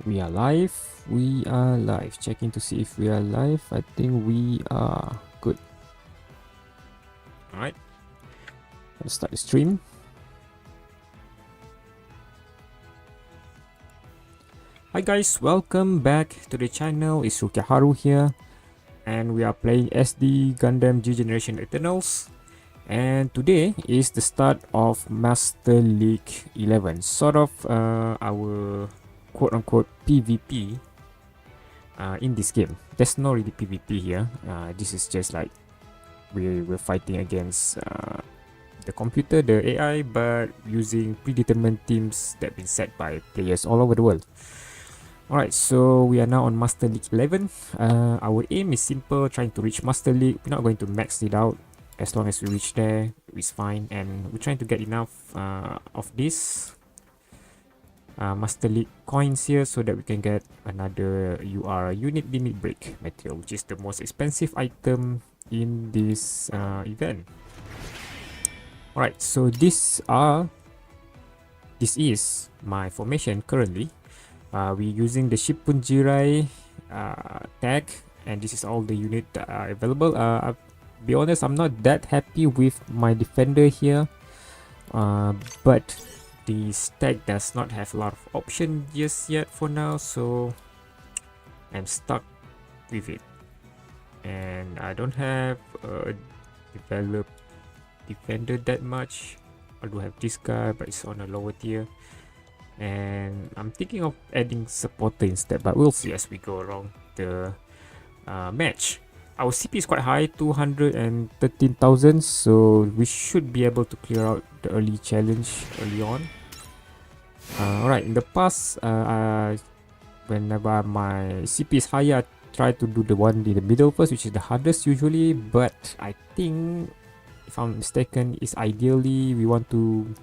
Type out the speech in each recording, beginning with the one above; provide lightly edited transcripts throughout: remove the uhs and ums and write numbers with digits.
We are live. We are live. Checking to see if we are live. I think we are good. Alright. Let's start the stream. Hi guys, welcome back to the channel. It's Haru here. And we are playing SD Gundam G Generation Eternals. And today is the start of Master League 11. Sort of our quote-unquote PvP in this game. There's no really PvP here. This is just like we're fighting against the computer, the AI, but using predetermined teams that have been set by players all over the world. Alright, so we are now on Master League 11. Our aim is simple, trying to reach Master League. We're not going to max it out. As long as we reach there, it's fine. And we're trying to get enough of this Master League coins here so that we can get another unit limit break material, which is the most expensive item in this event. Alright, so this is my formation currently. We're using the Shippunjirai tag, and this is all the unit that are available. I'll be honest, I'm not that happy with my defender here, but the stack does not have a lot of options just yet for now, so I'm stuck with it. And I don't have a developed defender that much. I do have this guy, but it's on a lower tier. And I'm thinking of adding supporter instead, but we'll see as we go along the match. Our CP is quite high, 213,000, so we should be able to clear out the early challenge early on. Alright, in the past, whenever my CP is higher, I try to do the one in the middle first, which is the hardest usually, but I think, if I'm mistaken, is ideally we want to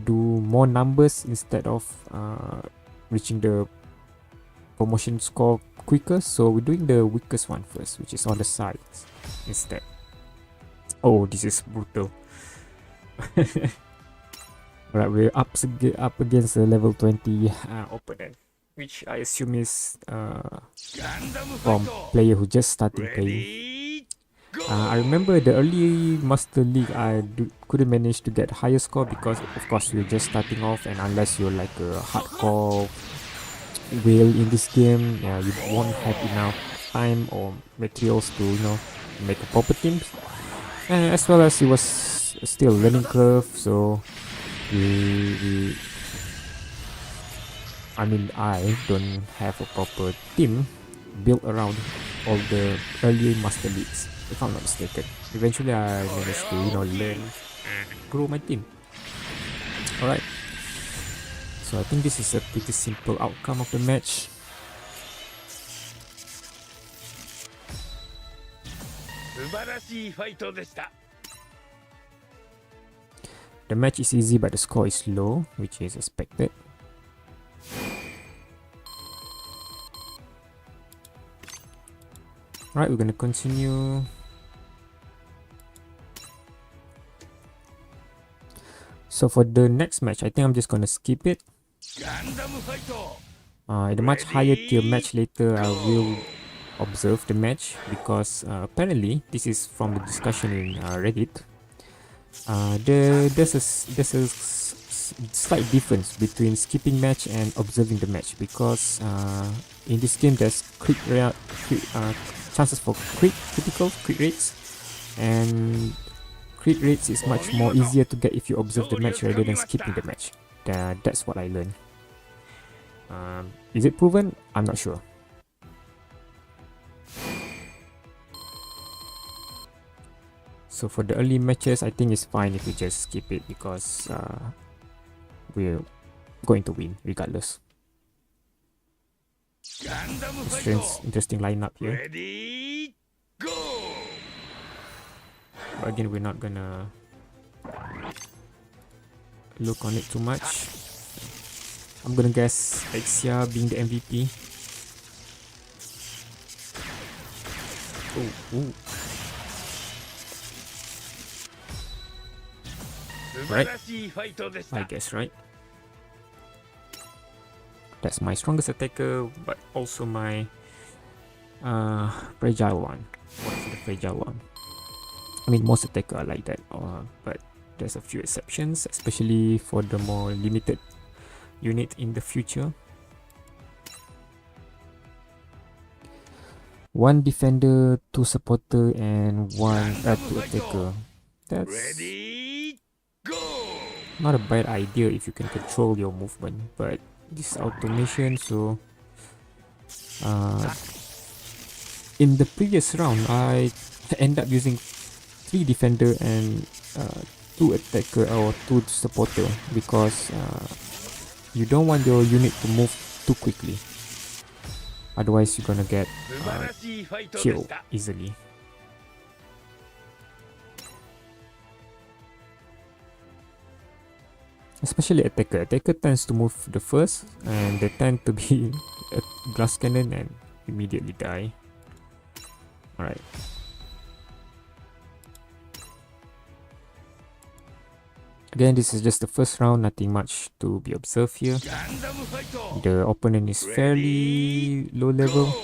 do more numbers instead of reaching the promotion score quicker, so we're doing the weakest one first, which is on the sides instead. Oh, this is brutal. Alright, we're up against a level 20 opponent, which I assume is from player who just started playing. I remember the early Master League, I couldn't manage to get higher score because, of course, you're just starting off, and unless you're like a hardcore whale in this game, you won't have enough time or materials to, make a proper team. As well as it was still learning curve, so I don't have a proper team built around all the early Master Leagues, if I'm not mistaken. Eventually I managed to learn and grow my team. Alright, so I think this is a pretty simple outcome of the match. The match is easy but the score is low, which is expected. Alright, we're gonna continue. So for the next match, I think I'm just gonna skip it. In a much higher tier match later, I will observe the match, because apparently this is from the discussion in Reddit. There's a slight difference between skipping match and observing the match, because in this game there's chances for crit rates, and crit rates is much more easier to get if you observe the match rather than skipping the match. That's what I learned. Is it proven? I'm not sure. So for the early matches, I think it's fine if we just skip it, because we're going to win regardless. Interesting lineup here. But again, we're not gonna look on it too much. I'm gonna guess Exia being the MVP. Ooh. Right? I guess, right? That's my strongest attacker, but also my fragile one. What's the fragile one? I mean, most attacker are like that, but there's a few exceptions, especially for the more limited unit in the future. One defender, two supporter, and two attacker. That's not a bad idea if you can control your movement, but this automation, so in the previous round I end up using 3 defender and 2 attacker or 2 supporter because you don't want your unit to move too quickly, otherwise you're gonna get killed easily. Especially attacker. Attacker tends to move the first, and they tend to be a glass cannon and immediately die. Alright. Again, this is just the first round, nothing much to be observed here. The opponent is fairly low level.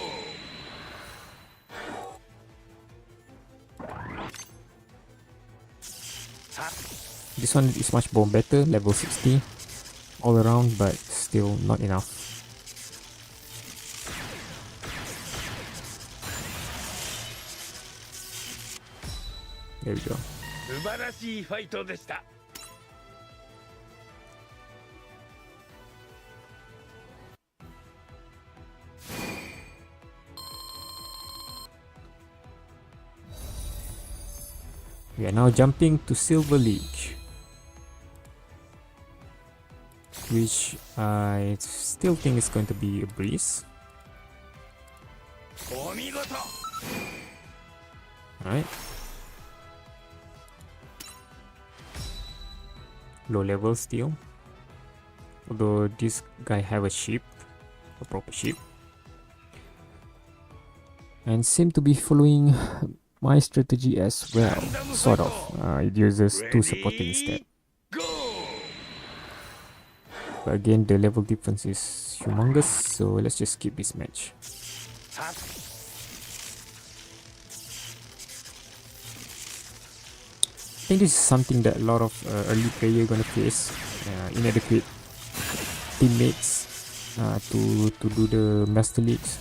This one is much more better, level 60 all around, but still not enough. There we go. We are now jumping to Silver League, which I still think is going to be a breeze. Alright. Low level still. Although this guy have a ship, a proper ship. And seem to be following my strategy as well, sort of. It uses 2 supporter instead. But again, the level difference is humongous, so let's just skip this match. I think this is something that a lot of early player gonna face. Inadequate teammates to do the Master Leagues.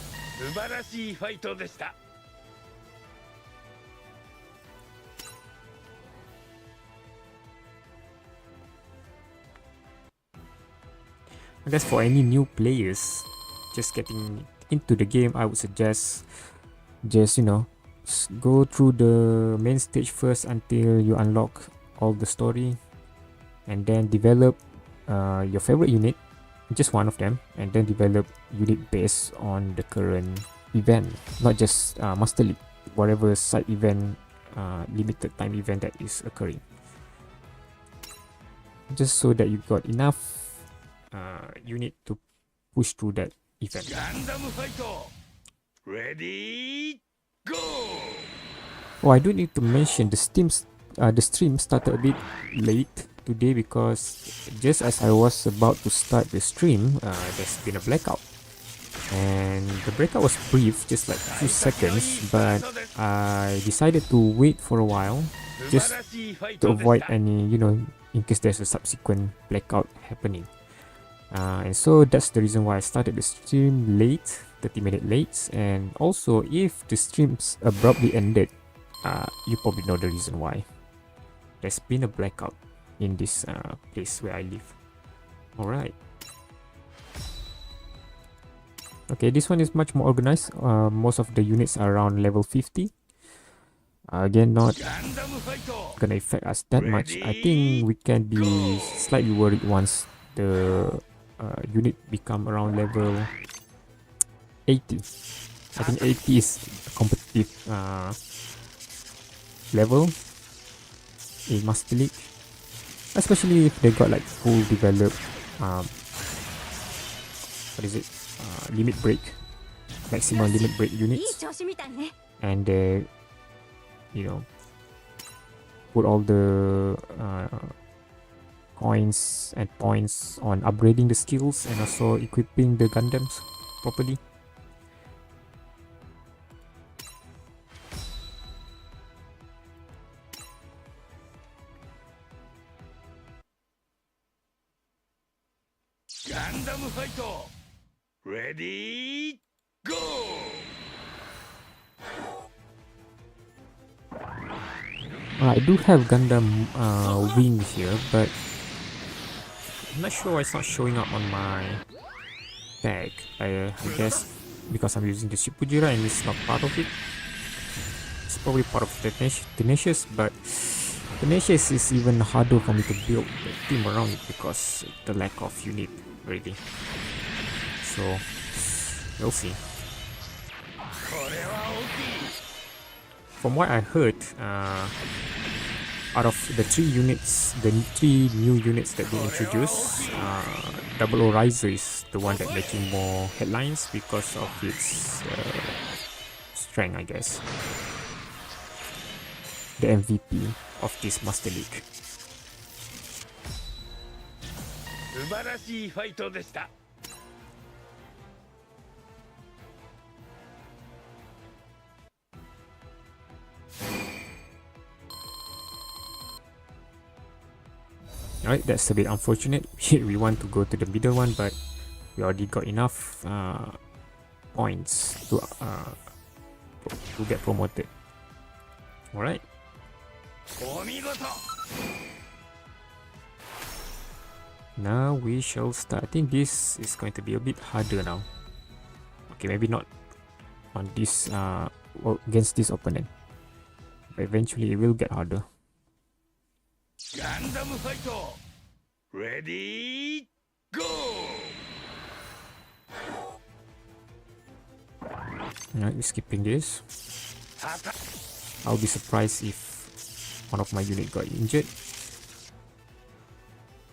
I guess for any new players just getting into the game, I would suggest just, you know, go through the main stage first until you unlock all the story, and then develop your favorite unit, just one of them, and then develop unit based on the current event, not just Master League, whatever side event, limited time event that is occurring, just so that you got enough unit to push through that event. Ready, go! Oh, I do need to mention the stream started a bit late today because just as I was about to start the stream, there's been a blackout, and the blackout was brief, just like a few seconds, but I decided to wait for a while just to avoid any, you know, in case there's a subsequent blackout happening. And so that's the reason why I started the stream late, 30-minute late. And also, if the streams abruptly ended, you probably know the reason why. There's been a blackout in this place where I live. Alright. Okay, this one is much more organized. Most of the units are around level 50. Again, not gonna affect us that much. I think we can be slightly worried once the unit become around level 80. I think 80 is a competitive level in Master League, especially if they got like full developed what is it, limit break, maximum limit break units, and they, you know, put all the coins and points on upgrading the skills and also equipping the Gundams properly. Gundam fight! Ready, go! I do have Gundam wings here, but I'm not sure why it's not showing up on my tag. I guess because I'm using the Shipujira and it's not part of it. It's probably part of Tenacious, but Tenacious is even harder for me to build the team around it because the lack of unit really. So we'll see. From what I heard, out of the 3 units, the 3 new units that they introduced, Double O Ryzen is the one that making more headlines because of its strength, I guess. The MVP of this Master League. Alright, that's a bit unfortunate. We want to go to the middle one, but we already got enough points to get promoted. Alright. Now we shall start. I think this is going to be a bit harder now. Okay, maybe not on this against this opponent, but eventually it will get harder. Gundam fight! Ready, go! Alright, we're skipping this. I'll be surprised if one of my unit got injured.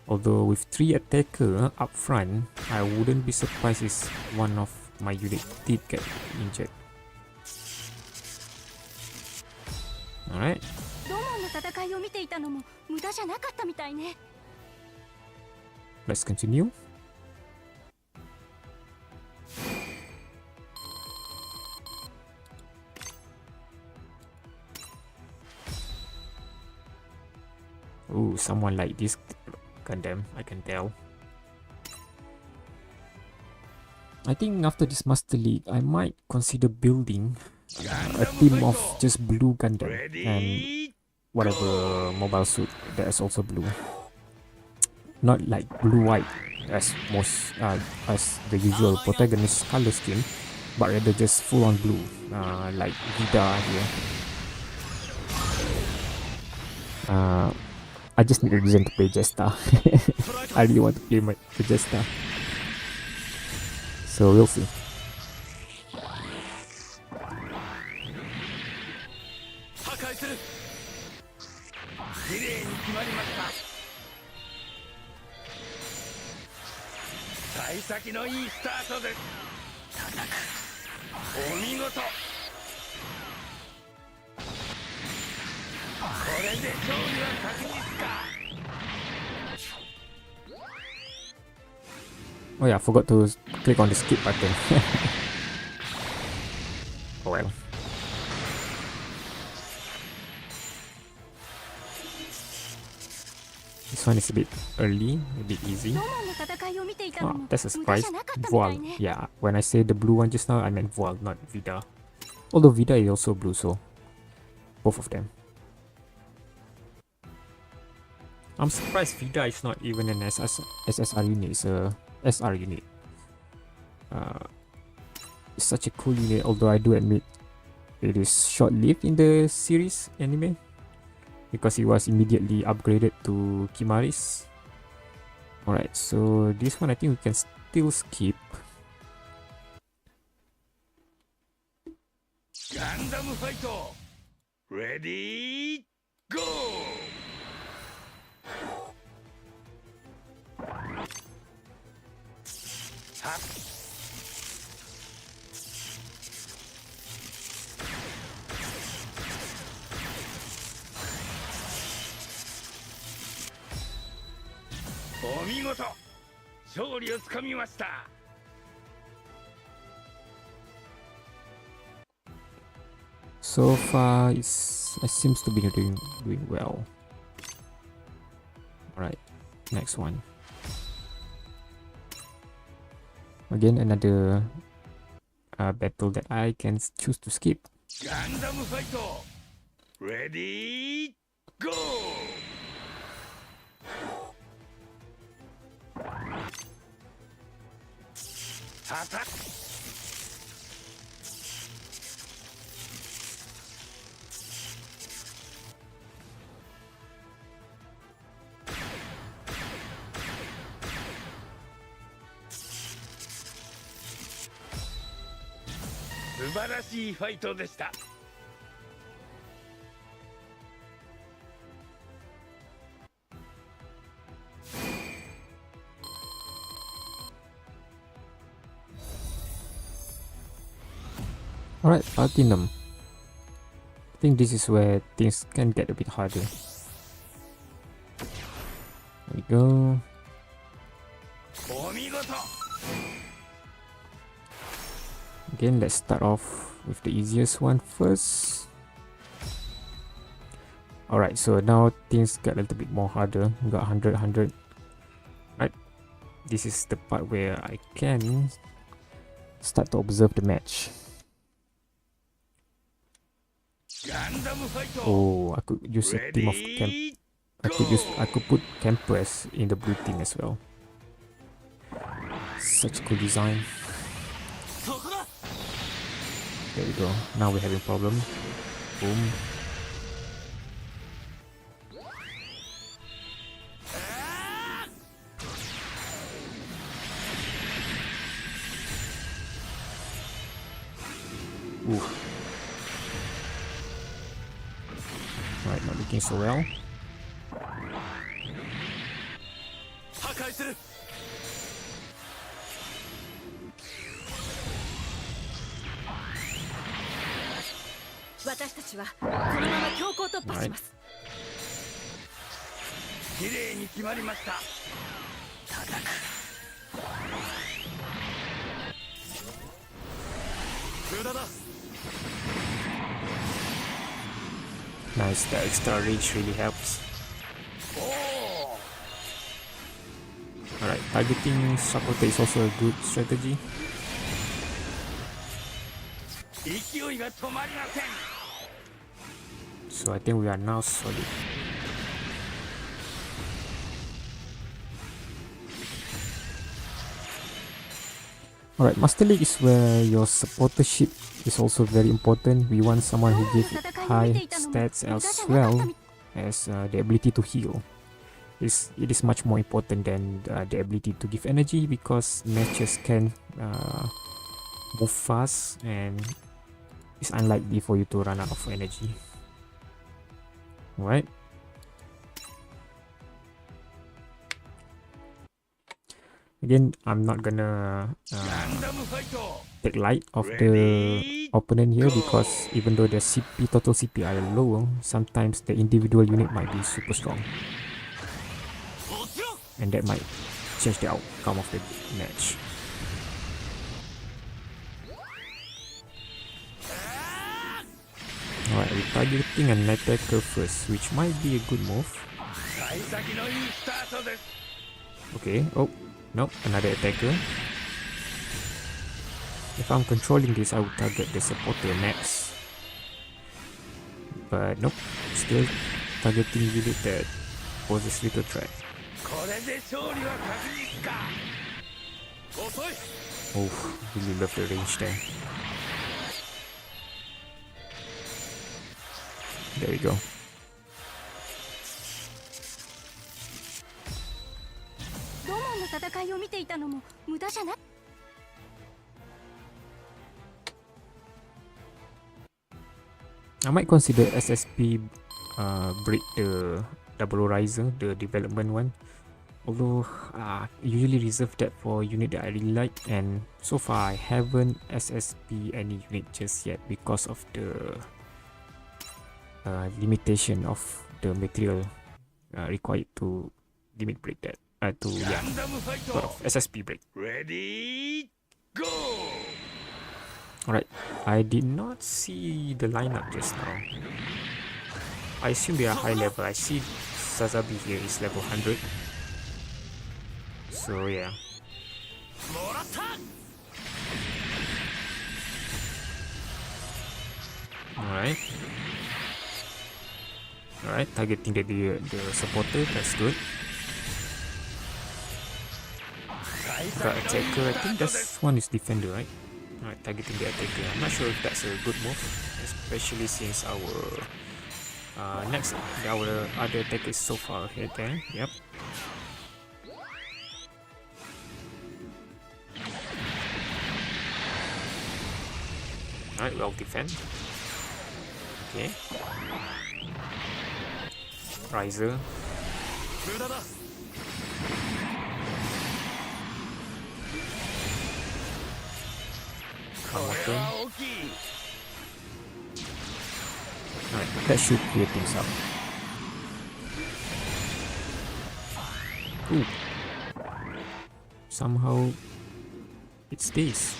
Although with 3 attacker up front, I wouldn't be surprised if one of my unit did get injured. Alright. Let's continue. Ooh, someone like this Gundam, I can tell. I think after this Master League, I might consider building a team of just blue Gundam and whatever mobile suit that is also blue. Not like blue-white as most as the usual protagonist color scheme, but rather just full-on blue, like Vida here. I just need a reason to play Jesta. I really want to play the Jesta. So we'll see. Oh yeah, I forgot to click on the skip button. Oh well. This one is a bit early, a bit easy. Oh, that's a surprise. Voile. Yeah, when I say the blue one just now, I meant Voile, not Vida. Although Vida is also blue, so both of them. I'm surprised Vida is not even an SSR unit, it's a SR unit. It's such a cool unit, although I do admit it is short-lived in the series anime because it was immediately upgraded to Kimaris. Alright, so this one I think we can still skip. Gundam fight! Ready, go! お見事勝利をつかみました So far, it seems to be doing well. Alright, next one. Again, another battle that I can choose to skip. Gundam fight! Ready, go! たた 素晴らしいファイトでした Alright, Platinum. I think this is where things can get a bit harder. There we go. お見事 Again, let's start off with the easiest one first. Alright, so now things get a little bit more harder. We got 100, 100. Right, this is the part where I can start to observe the match. Gundam fight! Oh, I could use a team of camp. I could put campers in the blue team as well. Such cool design. There we go. Now we're having problem. Boom. Ooh. Right, not looking so well. 破壊する 私たちはこのまま強行突破します。綺麗に決まりました。叩く。無駄だ。 Nice, the extra reach really helps. Alright, targeting Sakote is also a good strategy. 勢いが止まりません。 So I think we are now solid. Alright, Master League is where your supportership is also very important. We want someone who gives high stats as well as the ability to heal. It is much more important than the ability to give energy, because matches can move fast and it's unlikely for you to run out of energy. Alright. Again, I'm not gonna take light of the opponent here, because even though their CP, total CP are low, sometimes the individual unit might be super strong. And that might change the outcome of the match. Alright, we're targeting an attacker first, which might be a good move. Okay, oh, nope, another attacker. If I'm controlling this, I would target the supporter max. But nope, still targeting unit that poses little threat. Oh, really love the range there. There we go. I might consider SSP break the double Ryzen, the development one. Although I usually reserve that for unit that I really like, and so far I haven't SSP any unit just yet because of the limitation of the material required to limit break that. to yeah, sort of SSP break. Ready, go! Alright, I did not see the lineup just now. I assume they are high level. I see Sazabi here is level 100. So yeah. Alright. Alright, targeting the supporter, that's good. Got attacker, I think this one is defender, right? Alright, targeting the attacker. I'm not sure if that's a good move, especially since our our other attacker is so far ahead there. Yep. Alright, well defend. Okay. Ryzen. Alright, that should clear things up. Ooh. Somehow it stays.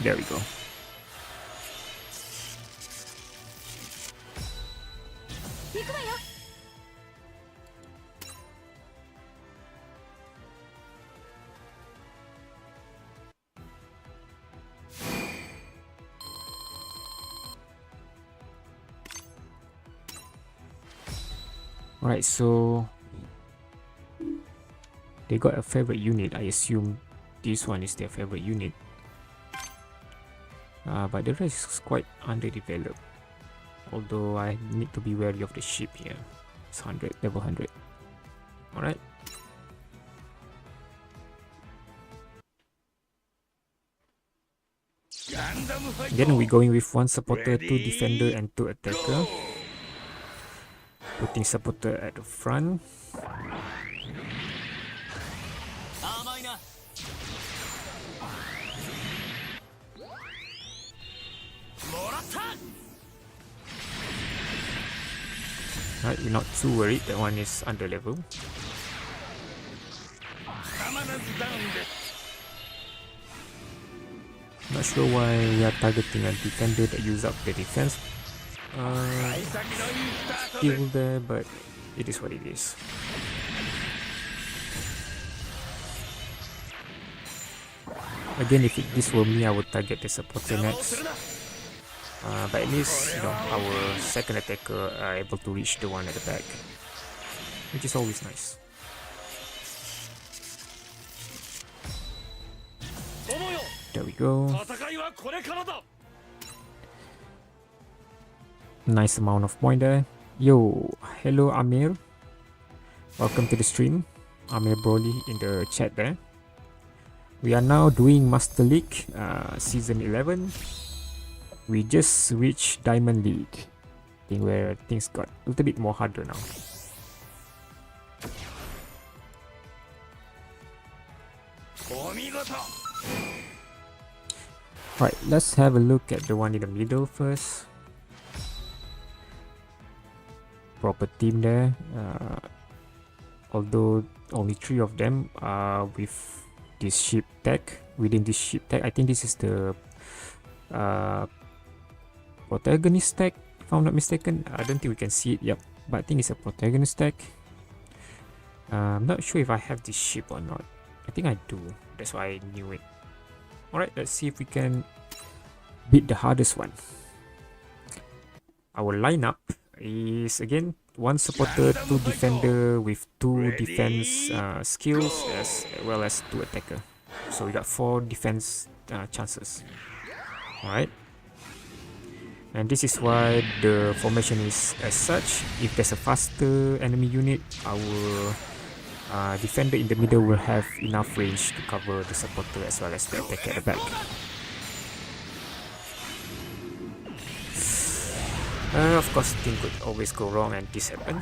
There we go. Alright, so they got a favorite unit. I assume this one is their favorite unit. But the rest is quite underdeveloped. Although I need to be wary of the ship here. It's 100, level 100. Alright. Then we're going with 1 supporter, 2 defender, and 2 attacker. Putting supporter at the front. Right, we're not too worried, that one is under level. Not sure why we are targeting a defender that use up the defense skill there, but it is what it is. Again, if this were me, I would target the supporter next. But at least, you know, our second attacker are able to reach the one at the back, which is always nice. There we go. Nice amount of point there. Yo, hello Amir. Welcome to the stream. Amir Broly in the chat there. We are now doing Master League Season 11. We just reached Diamond League. I think where things got a little bit more harder now. Right, let's have a look at the one in the middle first. Proper team there. Although only 3 of them are with this ship tech. Within this ship tech, I think this is the protagonist tech, if I'm not mistaken. I don't think we can see it, yep, but I think it's a protagonist tech. I'm not sure if I have this ship or not. I think I do, that's why I knew it. Alright, let's see if we can beat the hardest one. Our lineup is again 1 supporter, 2 defender with 2 defense skills as well as 2 attacker. So we got 4 defense chances. Alright. And this is why the formation is as such. If there's a faster enemy unit, our defender in the middle will have enough range to cover the supporter as well as the attacker at the back. Of course, things could always go wrong and this happen.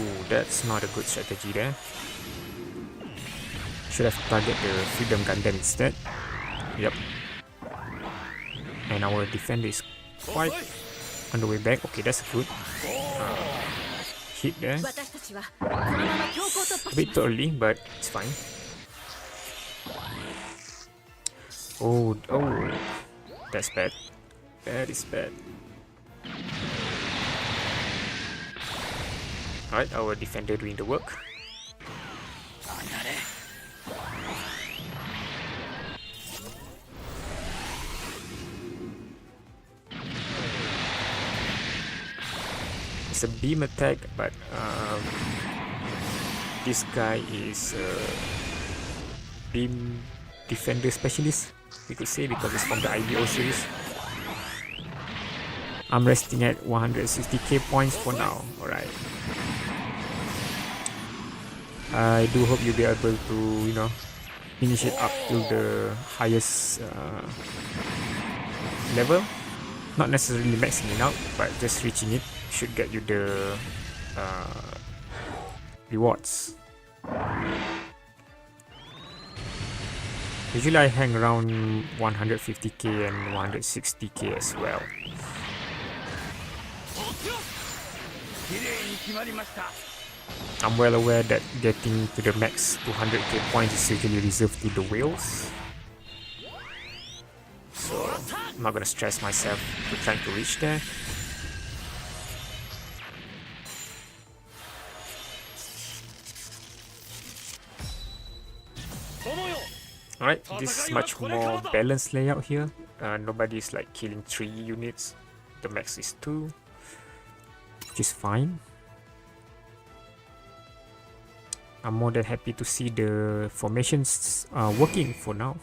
Ooh, that's not a good strategy there. should have targeted the Freedom Gundam instead. Yep. And our defender is quite on the way back. Okay, that's good. Hit there. 私たちはこのまま強行突 A 破し bit ます too early, but it's fine. Oh, that's bad. That is bad. Alright, our defender doing the work. It's a beam attack, but this guy is a beam defender specialist, we could say, because it's from the IBO series. I'm resting at 160k points for now. Alright. I do hope you'll be able to, you know, finish it up to the highest level. Not necessarily maxing it out, but just reaching it should get you the rewards. Usually I hang around 150k and 160k as well. I'm well aware that getting to the max 200k points is usually reserved to the whales, so I'm not gonna stress myself to trying to reach there. Alright, this is much more balanced layout here. Nobody's like killing 3 units. The max is 2, which is fine. I'm more than happy to see the formations working for now.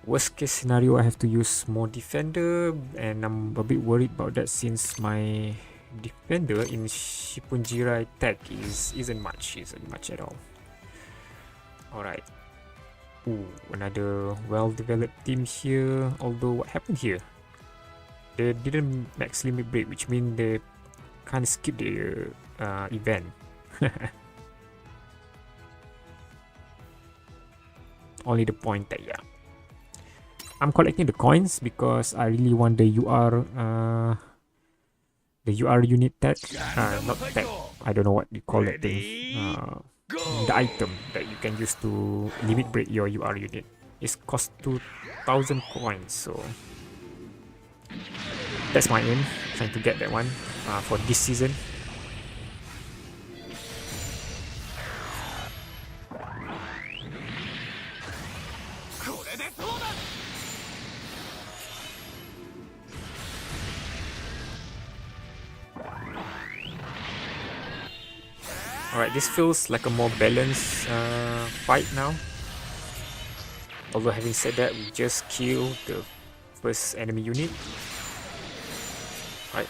Worst case scenario, I have to use more defender, and I'm a bit worried about that since my defender in Shippunjirai tech isn't much at all. Alright. Ooh, another well-developed team here. Although, what happened here? They didn't max limit break, which means they can't skip the event. Only the point that, yeah. I'm collecting the coins because I really want the UR unit tag. Not tag. I don't know what you call that thing. The item that you can use to limit break your UR unit. It costs 2,000 coins, so that's my aim. Trying to get that one for this season. Alright, this feels like a more balanced fight now. Although having said that, we just killed the first enemy unit. Right.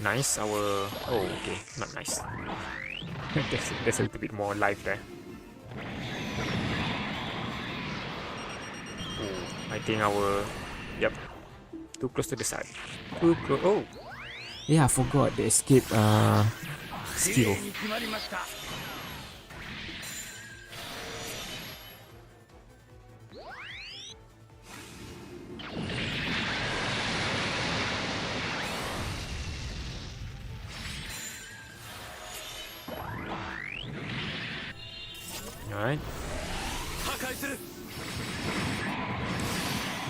Nice, our... oh, okay, not nice. there's a little bit more life there. Ooh, I think our... yep. Too close to the side. Too close. Oh! Yeah, I forgot the escape skill. Alright.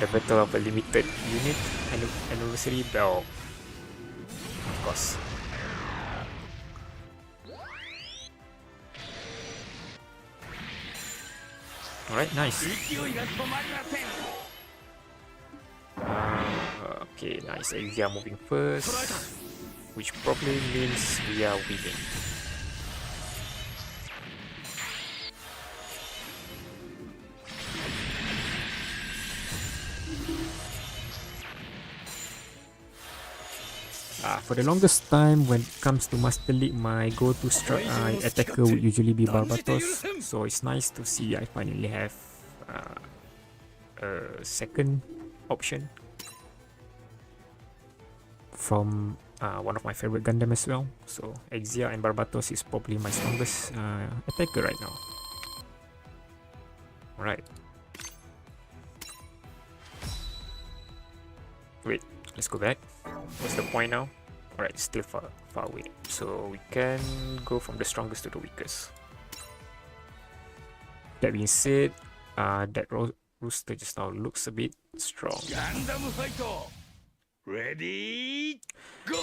The battle of a limited unit anniversary bell. Of course. Alright, nice. Okay, nice. We are moving first, which probably means we are winning. For the longest time, when it comes to Master League, my go-to attacker would usually be Barbatos. So it's nice to see I finally have a second option from one of my favorite Gundam as well. So Exia and Barbatos is probably my strongest attacker right now. Alright. Wait, let's go back. What's the point now? Alright, still far away. So we can go from the strongest to the weakest. That being said, that rooster just now looks a bit strong. Gundam fight. Ready, go.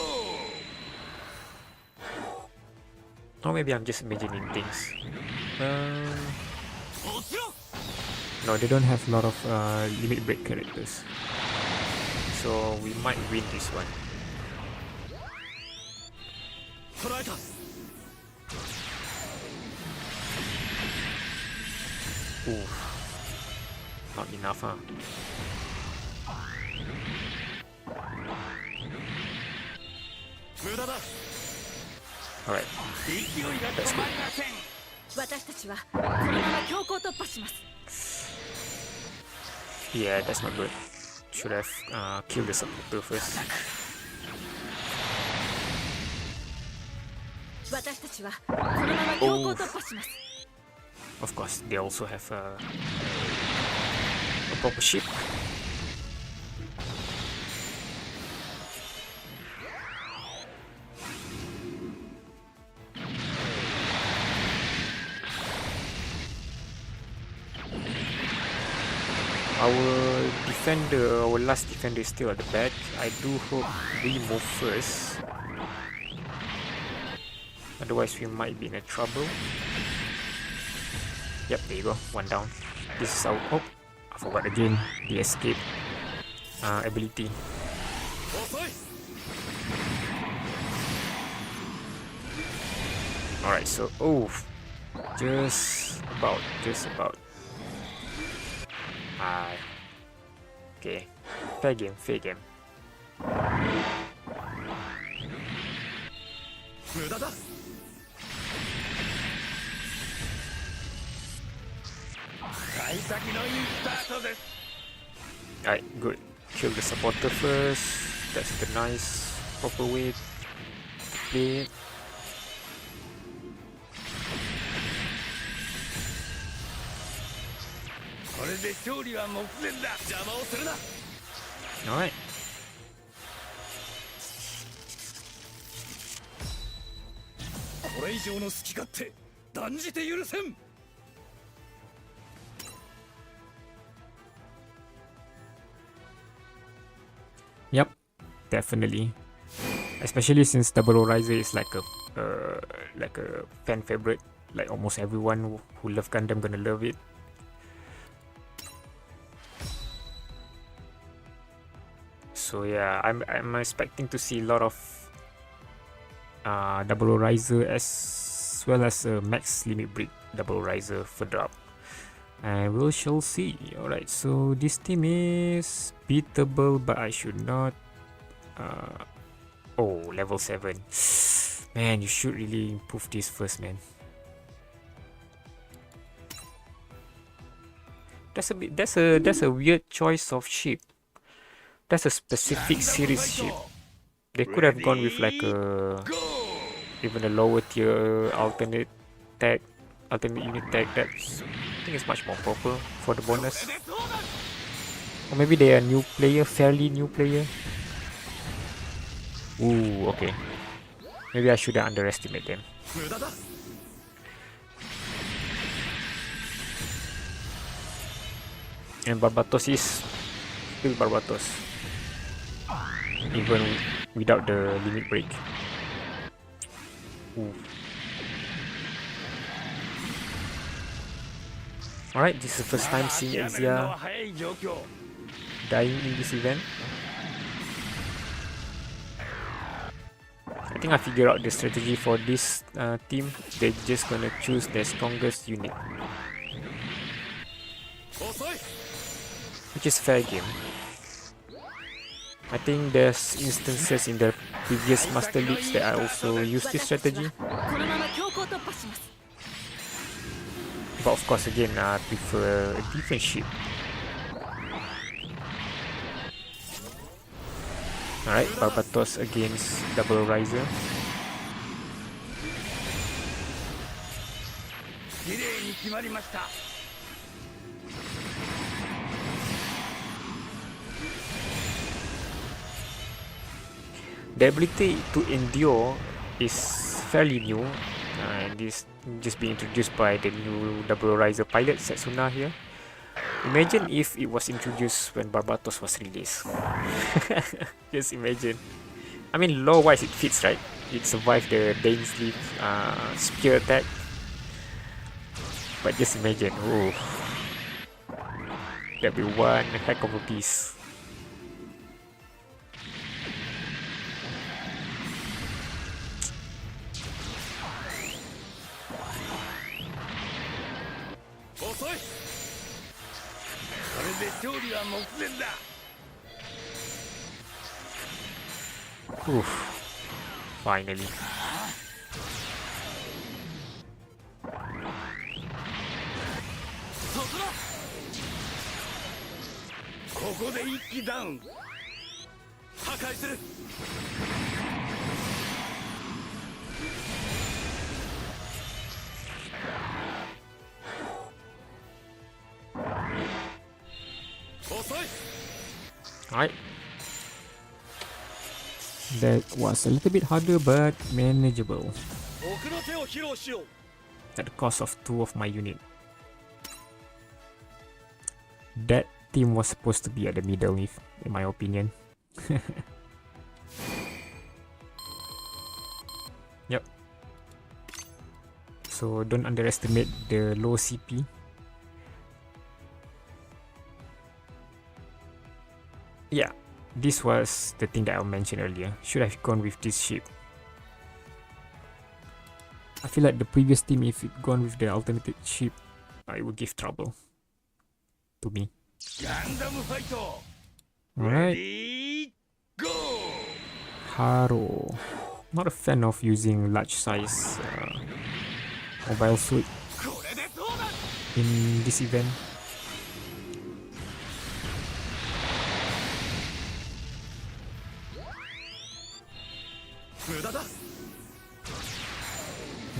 Or maybe I'm just imagining things. No, they don't have a lot of limit break characters. So we might win this one. Ooh. Not enough, huh? Alright. That's good. 私たちはこのまま強行突破します。 Yeah, that's not good. Should have killed the supporter first. 私たちはこのまま強行突破します。 Of course, they also have a proper ship. Our last defender is still at the back. I do hope we move first. Otherwise, we might be in trouble. Yep, there you go. One down. This is our hope. I forgot again the escape ability. Alright, so just about. Okay, fair game. 無駄だ。幸先のいいスタートです。 Alright, good. Kill the supporter first. That's the nice proper way to play it. Alright. Yep, definitely. Especially since Double Riser is like a fan favorite. Like almost everyone who love Gundam gonna love it. So yeah, I'm expecting to see a lot of Double Riser as well as Max Limit Break Double Riser further up. And we shall see. Alright, so this team is beatable, but I should not. Oh, level 7. Man, you should really improve this first, man. That's a weird choice of ship. That's a specific series ship. They could have gone with like even a lower tier alternate unit tag. That's, I think it's much more proper for the bonus. Or maybe they are new player, fairly new player. Ooh, okay. Maybe I shouldn't underestimate them. And Barbatos is still Barbatos, even without the limit break. Ooh. Alright, this is the first time seeing Exia dying in this event. I think I figured out the strategy for this team. They're just gonna choose their strongest unit, which is fair game. I think there's instances in the previous Master Leagues that I also used this strategy. But of course, again, I prefer a different ship. Alright, Barbatos against double Ryzen. 綺麗に決まりました。 The ability to endure is fairly new, and this just being introduced by the new double Riser pilot Setsuna here. Imagine if it was introduced when Barbatos was released. Just imagine. I mean, lore-wise it fits, right? It survived the Dainsleif spear attack. But just imagine, oh, that'd be one heck of a piece. Oof, finally. ここで一気ダウン。破壊する。遅い。 Alright. That was a little bit harder but manageable. 奥の手を披露しよう。 At the cost of 2 of my unit. That team was supposed to be at the middle, in my opinion. Yep. So don't underestimate the low CP. Yeah, this was the thing that I mentioned earlier. Should have gone with this ship. I feel like the previous team, if it gone with the alternative ship, it would give trouble to me. Gundam fight. Alright, Ready, go. Haro. Not a fan of using large size mobile suit これでそうだ。 in this event.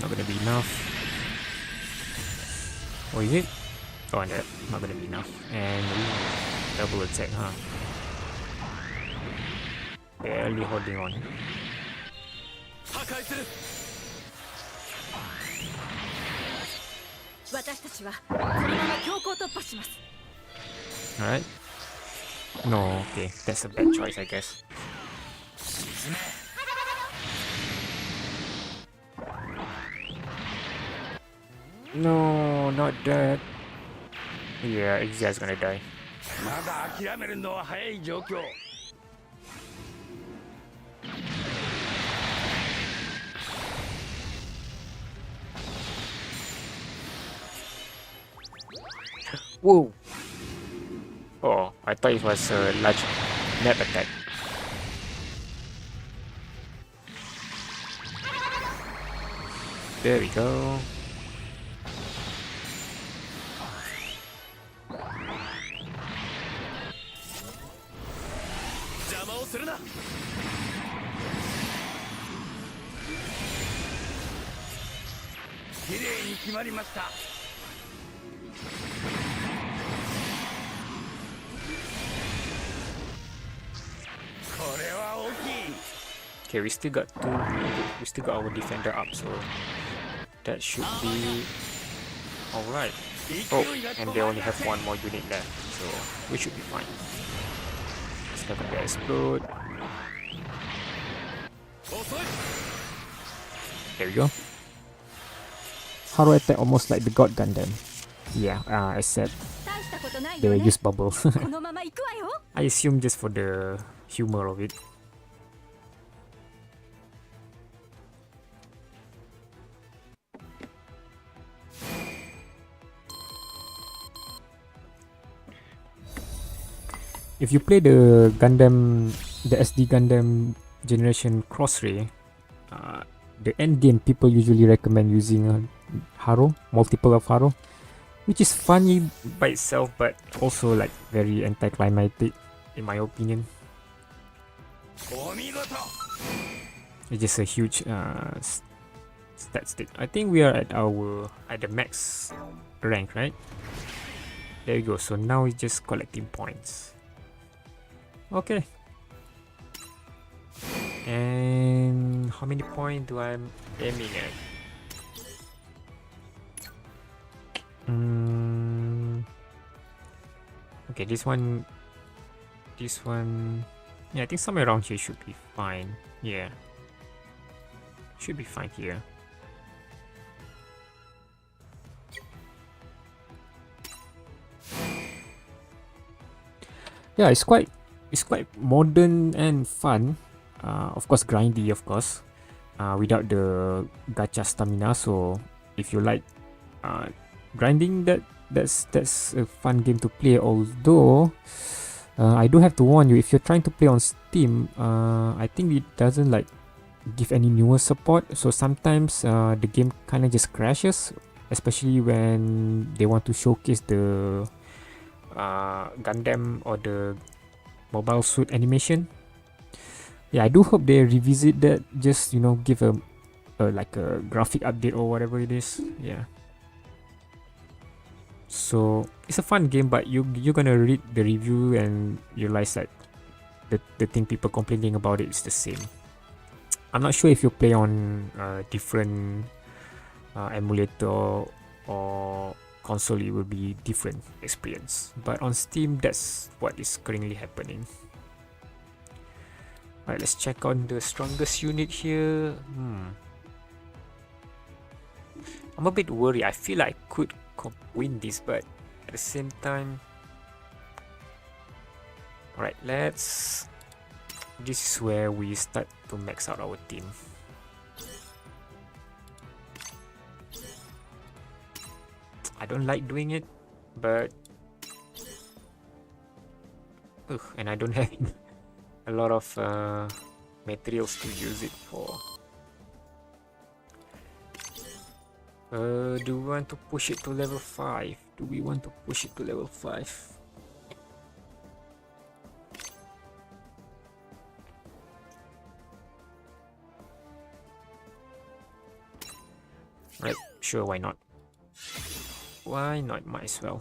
Not gonna be enough. Oh, is it? Oh, no, not gonna be enough. And double attack, huh? Barely holding on. 破壊する。私たちはこのまま強行突破します。 Alright. No, okay. That's a bad choice, I guess. No, not that. Yeah, Ixa's gonna die. まだ諦めるのは早い状況。 Whoa! Oh, I thought it was a large net attack. There we go. Okay, we still got our defender up, so that should be alright. Oh, and they only have one more unit left, so we should be fine. Let's never get explode. There we go. Haro attack almost like the God Gundam. Yeah, except 大したことない they よ will ね。 use bubbles. このまま行くわよ。 I assume just for the humor of it. If you play the Gundam, the SD Gundam generation Crossray, the end game people usually recommend using Haro, multiple of Haro, which is funny by itself, but also like very anticlimactic in my opinion. お見事 It's just a huge stat stick. I think we are at the max rank, right? There you go. So now it's just collecting points. Okay. And how many points do I'm aiming at? Okay, this one. Yeah, I think somewhere around here should be fine. Yeah. Should be fine here. Yeah, it's quite modern and fun. Of course, grindy, of course. Without the gacha stamina. So if you like grinding, that's a fun game to play. Although I do have to warn you, if you're trying to play on Steam, I think it doesn't like give any newer support. So sometimes the game kind of just crashes, especially when they want to showcase the Gundam or the mobile suit animation. Yeah, I do hope they revisit that. Just give a like a graphic update or whatever it is. Yeah. So it's a fun game, but you're gonna read the review and realize that the thing people complaining about it is the same. I'm not sure if you play on different emulator or console, it will be different experience. But on Steam, that's what is currently happening. Alright, let's check on the strongest unit here. I'm a bit worried. I feel like I could win this, but at the same time... Alright, let's... This is where we start to max out our team. I don't like doing it, but... and I don't have a lot of materials to use it for. Do we want to push it to level 5? Do we want to push it to level 5? Right, sure, why not? Why not? Might as well.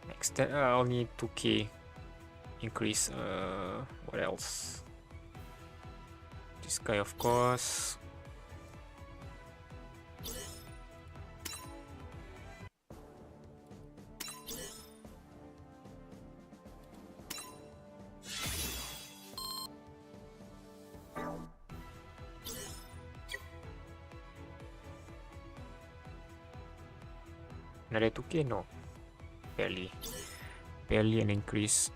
Next, I'll need 2k increase. What else? This guy, of course. Another 2k? No. Barely. Barely an increase.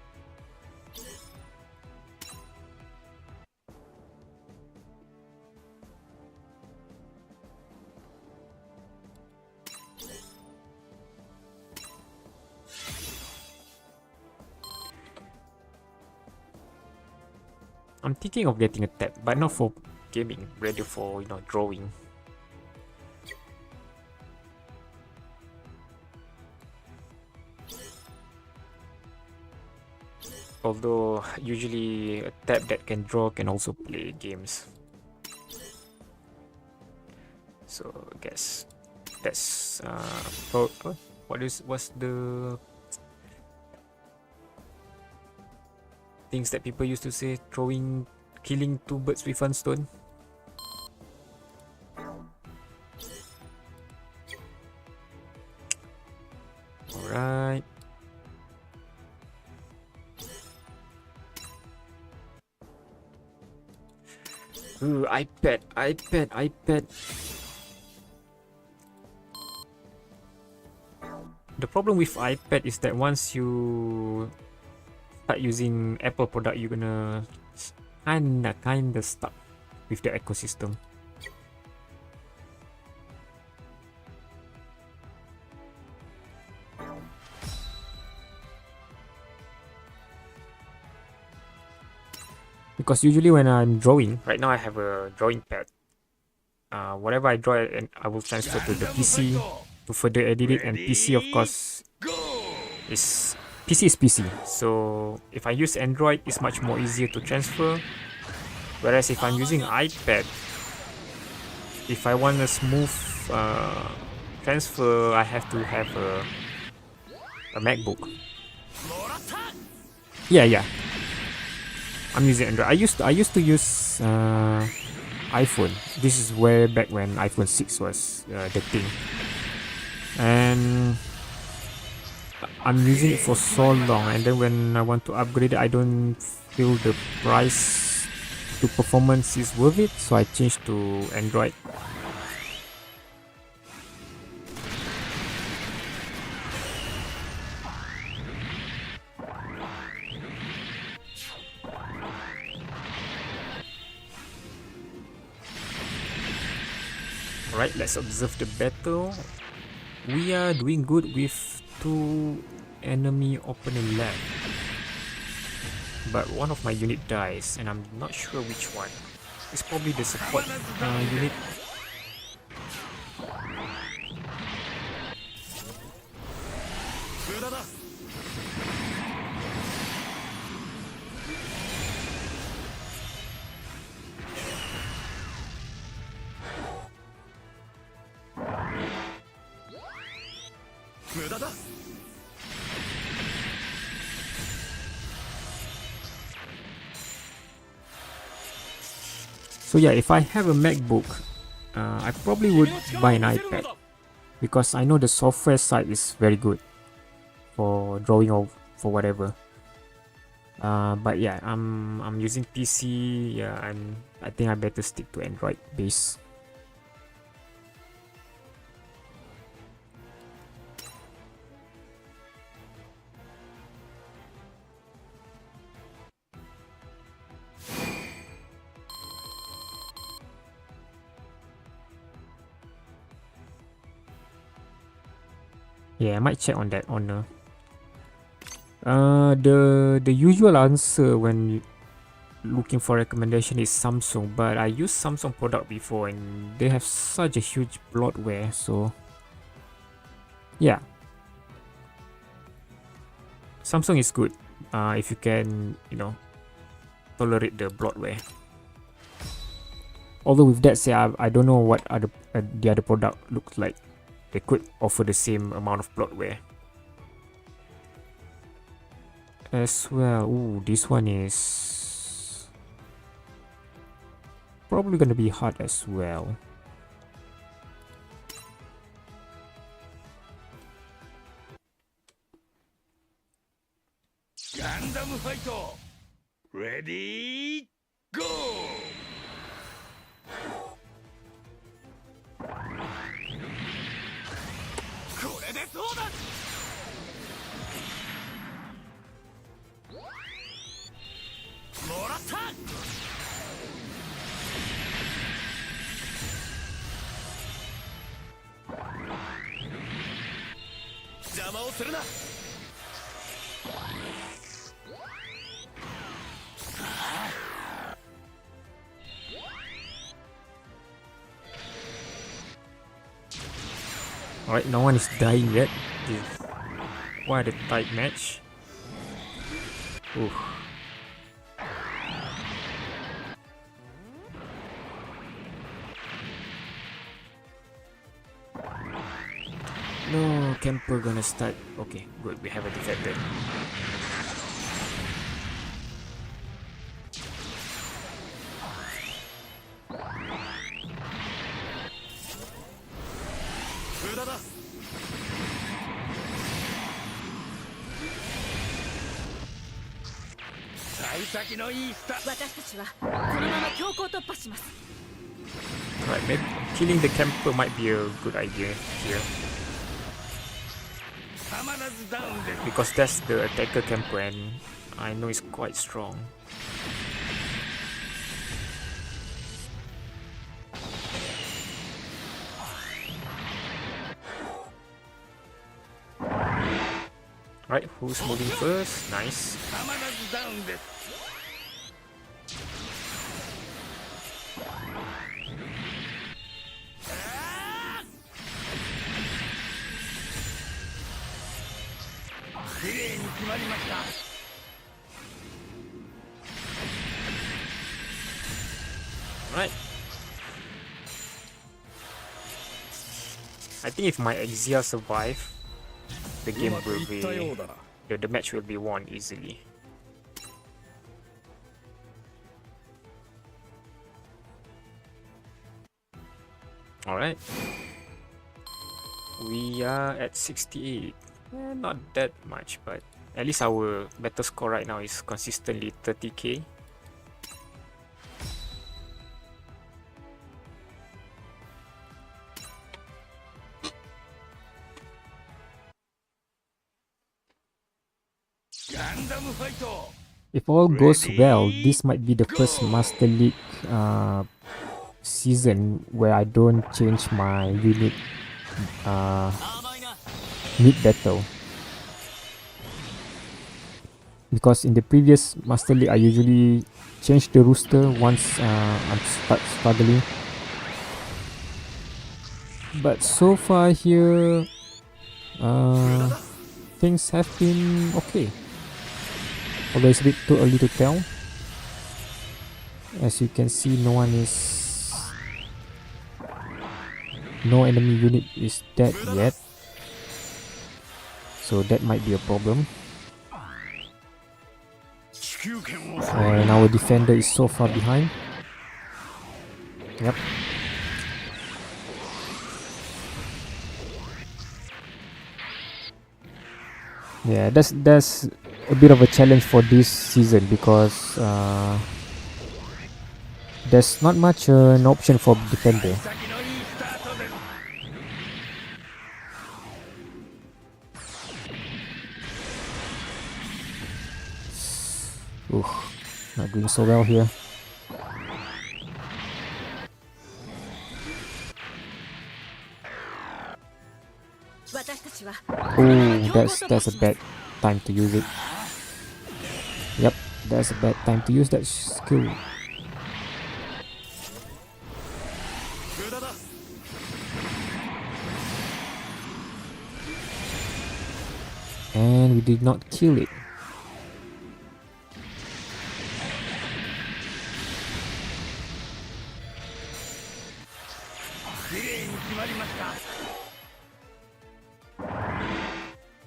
I'm thinking of getting a tab, but not for gaming, rather for drawing. Although usually a tab that can draw can also play games. So I guess that's what's the things that people used to say, killing two birds with one stone. Alright. Ooh, iPad. The problem with iPad is that once you start using Apple product, you're gonna kinda stuck with the ecosystem. Because usually when I'm drawing, right now I have a drawing pad. Whatever I draw, and I will transfer to the PC to further edit it. And PC, of course, is PC is PC, so if I use Android, it's much more easier to transfer. Whereas if I'm using iPad, if I want a smooth transfer, I have to have a MacBook. Yeah. I'm using Android. I used to use iPhone. This is way back when iPhone 6 was the thing, and I'm using it for so long. And then when I want to upgrade it, I don't feel the price to performance is worth it, so I changed to Android. Alright, let's observe the battle. We are doing good with 2 enemy opponent left, but one of my unit dies and I'm not sure which one. It's probably the support unit. So yeah, if I have a MacBook, I probably would buy an iPad, because I know the software side is very good for drawing or for whatever. But yeah, I'm using PC, yeah, and I think I better stick to Android base. Yeah, I might check on that honor. The usual answer when looking for recommendation is Samsung, but I used Samsung product before and they have such a huge bloatware, so yeah, Samsung is good if you can, you know, tolerate the bloatware. Although with that said, I don't know what other the other product looks like. They could offer the same amount of bloatware as well. Ooh, this one is probably gonna be hard as well. Gundam fight! Ready, go! これでそうだ！もらった！邪魔をするな！ Alright, no one is dying yet. This is quite a tight match. Oof. No, camper gonna start. Okay, good, we have a defender. Right, maybe killing the camper might be a good idea here, because that's the attacker camper and I know it's quite strong. Right, who's moving first? Nice. 綺麗に決まりました。 Right. I think if my Exia survive, the う game まく will いったよ be うだな。 the match will be won easily. Alright. We are at 68. Not that much, but at least our battle score right now is consistently 30k. Gundam fight! If all goes well, this might be the first Master League season where I don't change my unit mid-battle. Because in the previous Master League, I usually change the rooster once I'm struggling. But so far here, things have been okay. Although it's a bit too early to tell. As you can see, no enemy unit is dead yet. So that might be a problem. And our defender is so far behind. Yep. Yeah, that's a bit of a challenge for this season because there's not much an option for defender. Oof, not doing so well here. Oh, that's a bad time to use it. Yep, that's a bad time to use that skill. And we did not kill it.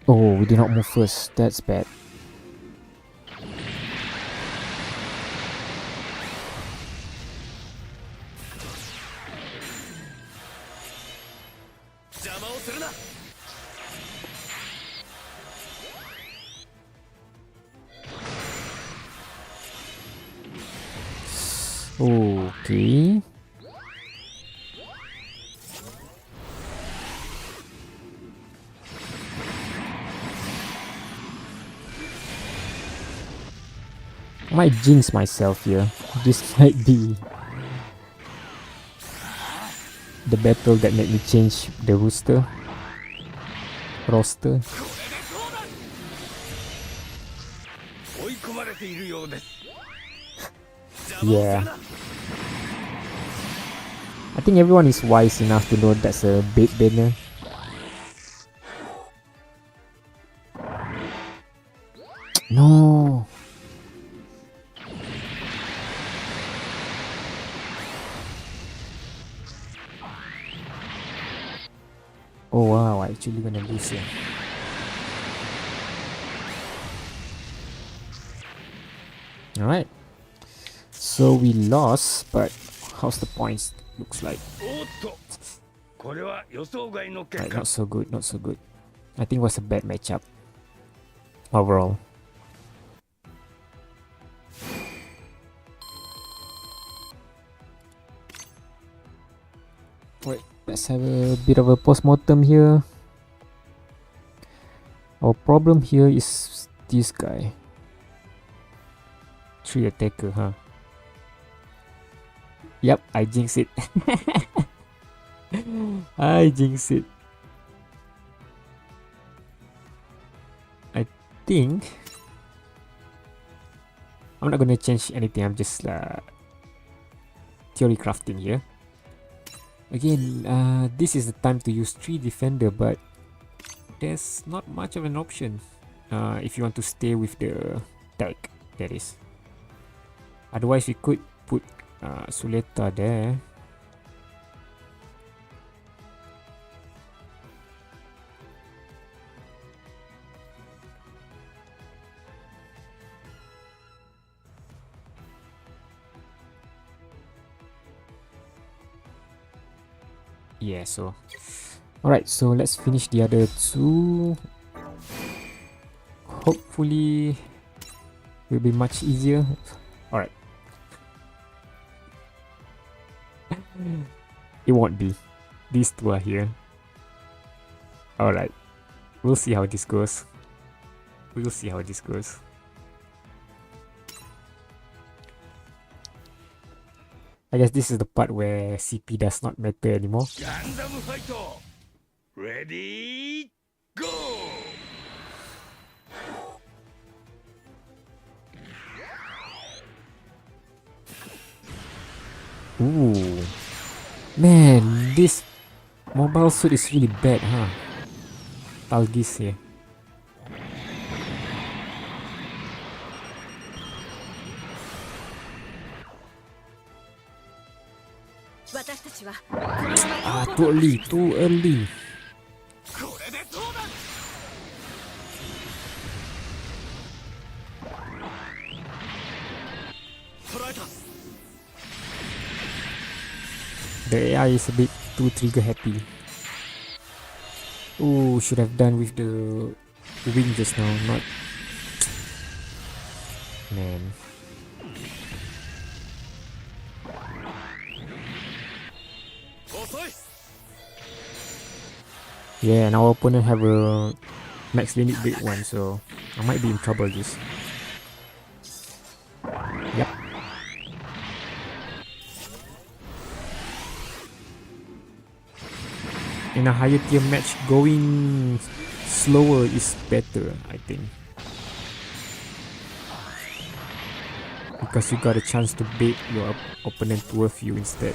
Oh, we did not move first. That's bad. Okay. I might jinx myself here. This might be the battle that made me change the roster. Yeah. I think everyone is wise enough to know that's a bait banner. No. Oh wow, I actually gonna lose here. Alright. So we lost, but how's the points looks like? Right, not so good, not so good. I think it was a bad matchup overall. Wait, let's have a bit of a post-mortem here. Our problem here is this guy. 3 attacker, huh? Yep, I jinxed it. I jinxed it. I think I'm not gonna change anything. I'm just theory crafting here. Again, this is the time to use 3 defender, but there's not much of an option. if you want to stay with the tag, that is. Otherwise, we could put Suleta there. Yeah, so alright, so let's finish the other two. Hopefully will be much easier. Alright. It won't be. These two are here. Alright. We'll see how this goes. We'll see how this goes. I guess this is the part where CP does not matter anymore. Gundam fight. Ready, go. Ooh. Man, this mobile suit is really bad, huh? Talgis here. Ah, too early, too early. これでどうだ。捉えた。 The AI is a bit too trigger happy. Oh, should have done with the wing just now, not... Man. Yeah, and our opponent have a max limit big one, so I might be in trouble this. Yep. In a higher tier match, going slower is better, I think. Because you got a chance to bait your opponent to a few instead.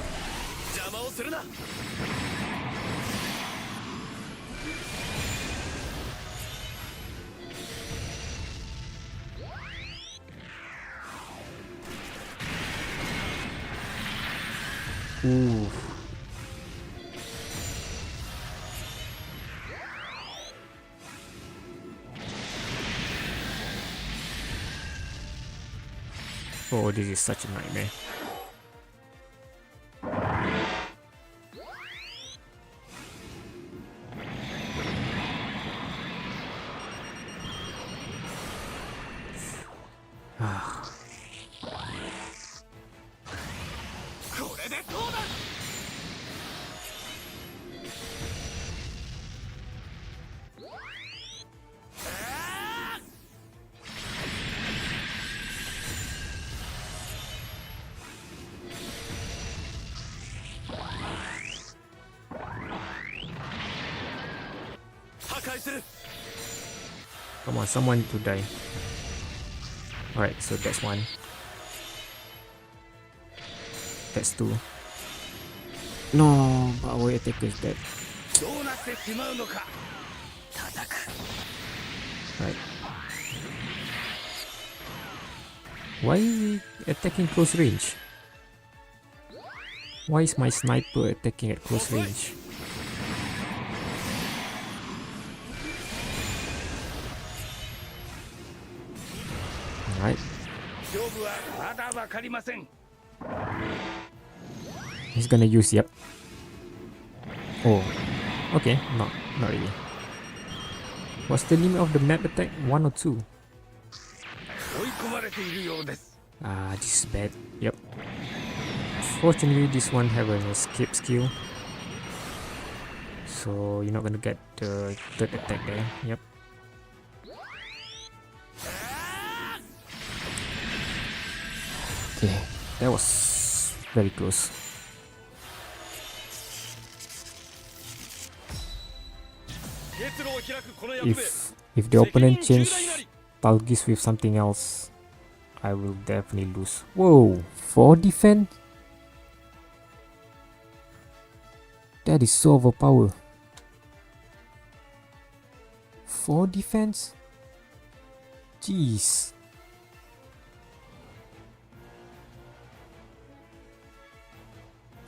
Ooh. Oh, this is such a nightmare. Come on, someone to die. Alright, so that's one. That's two. No, but our attacker is dead. Right. Why is he attacking close range? Why is my sniper attacking at close range? Alright. He's gonna use, yep. Oh, okay, not really. What's the limit of the map attack? 1 or 2? Ah, this is bad. Yep. Fortunately, this one have an escape skill, so you're not gonna get the third attack there. Yep. Okay, that was very close. If the opponent change Talgis with something else, I will definitely lose. Whoa, 4 defense? That is so overpowered. 4 defense? Jeez.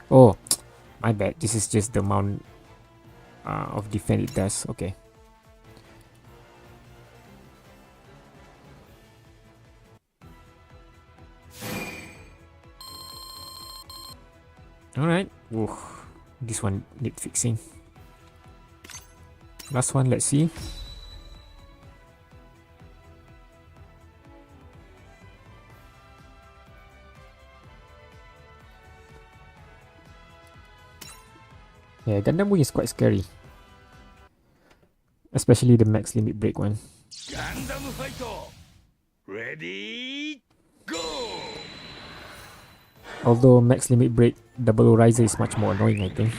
Oh, my bad. This is just the amount of defense it does. Okay. Alright. This one need fixing. Last one, let's see. Yeah, Gundam Wing is quite scary. Especially the max limit break one. Gundam fight. Ready, go. Although max limit break double Ryzen is much more annoying, I think.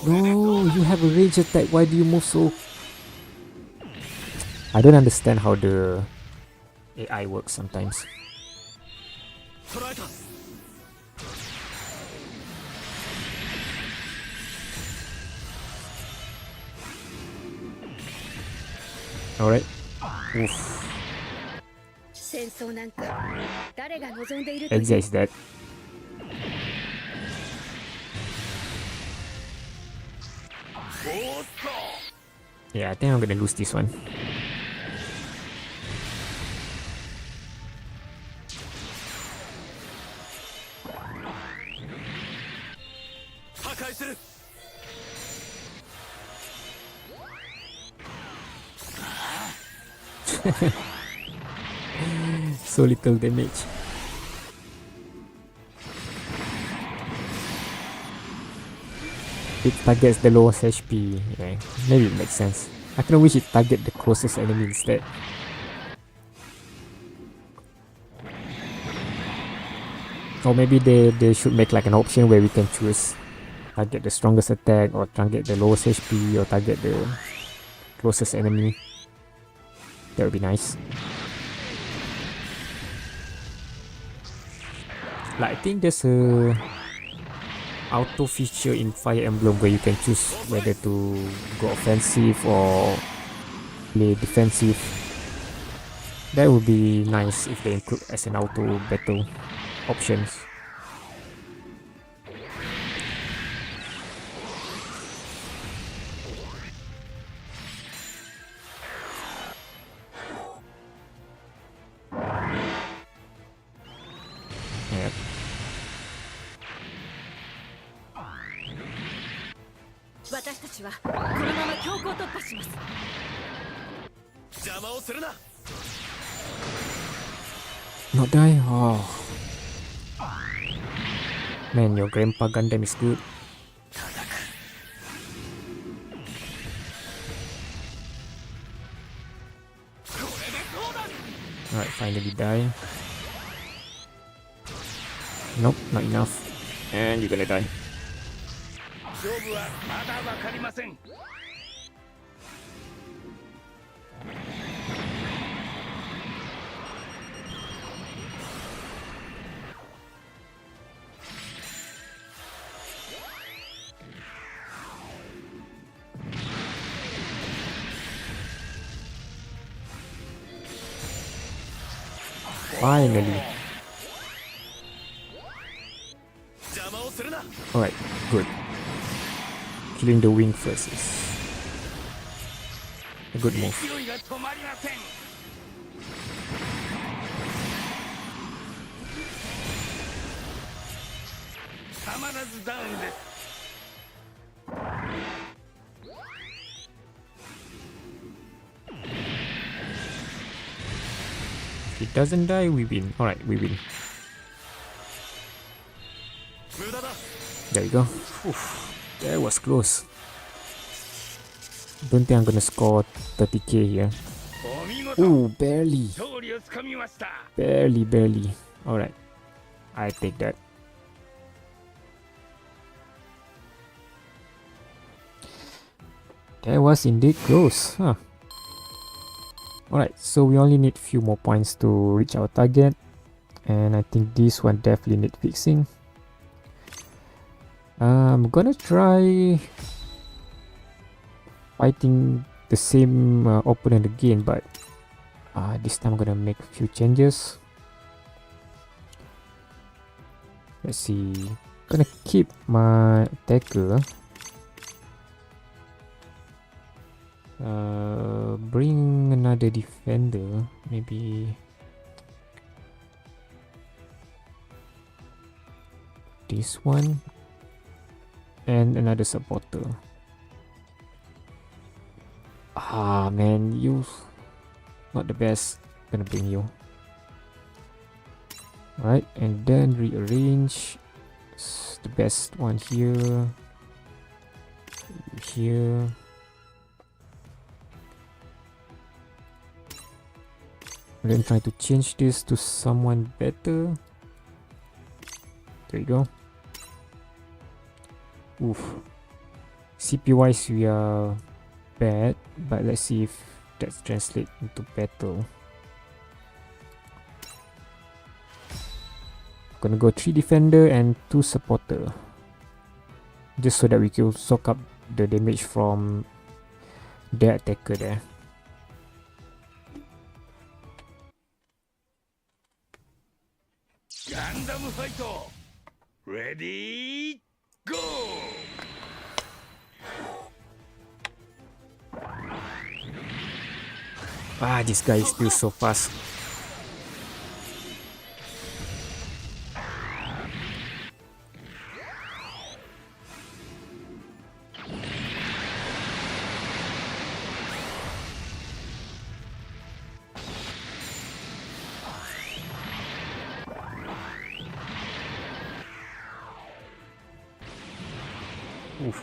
No, you have a range attack. Why do you move so? I don't understand how the AI works sometimes. Alright. Oof. Exia is dead. Yeah, I think I'm gonna lose this one. So little damage. It targets the lowest HP. Yeah, maybe it makes sense. I kinda wish it target the closest enemy instead. Or maybe they should make like an option where we can choose target the strongest attack, or target the lowest HP, or target the closest enemy. That would be nice. Like, I think there's a auto feature in Fire Emblem where you can choose whether to go offensive or play defensive. That would be nice if they include as an auto battle options. Yep. Not die? Oh. Man, your grandpa Gundam is good. Alright, finally die. Nope, not enough. And you're gonna die. Finally. Alright, good. Killing the wing first is a good move. If it doesn't die, we win. Alright, we win. There you go. Oof, that was close. Don't think I'm gonna score 30k here. Ooh, barely. Barely. Alright. I take that. That was indeed close. Huh. Alright, so we only need few more points to reach our target. And I think this one definitely need fixing. I'm gonna try fighting the same opponent again, but This time I'm gonna make a few changes. Let's see. Gonna keep my attacker. Bring another defender, maybe this one, and another supporter. Man, you not the best. Gonna bring you. Right, and then rearrange the best one here, here. And then try to change this to someone better. There you go. Oof. CP wise we are bad, but let's see if that's translate into battle. Gonna go 3 defender and 2 supporter, just so that we can soak up the damage from their attacker there. Gundam fight! Ready, go! This guy is still so fast. Oof.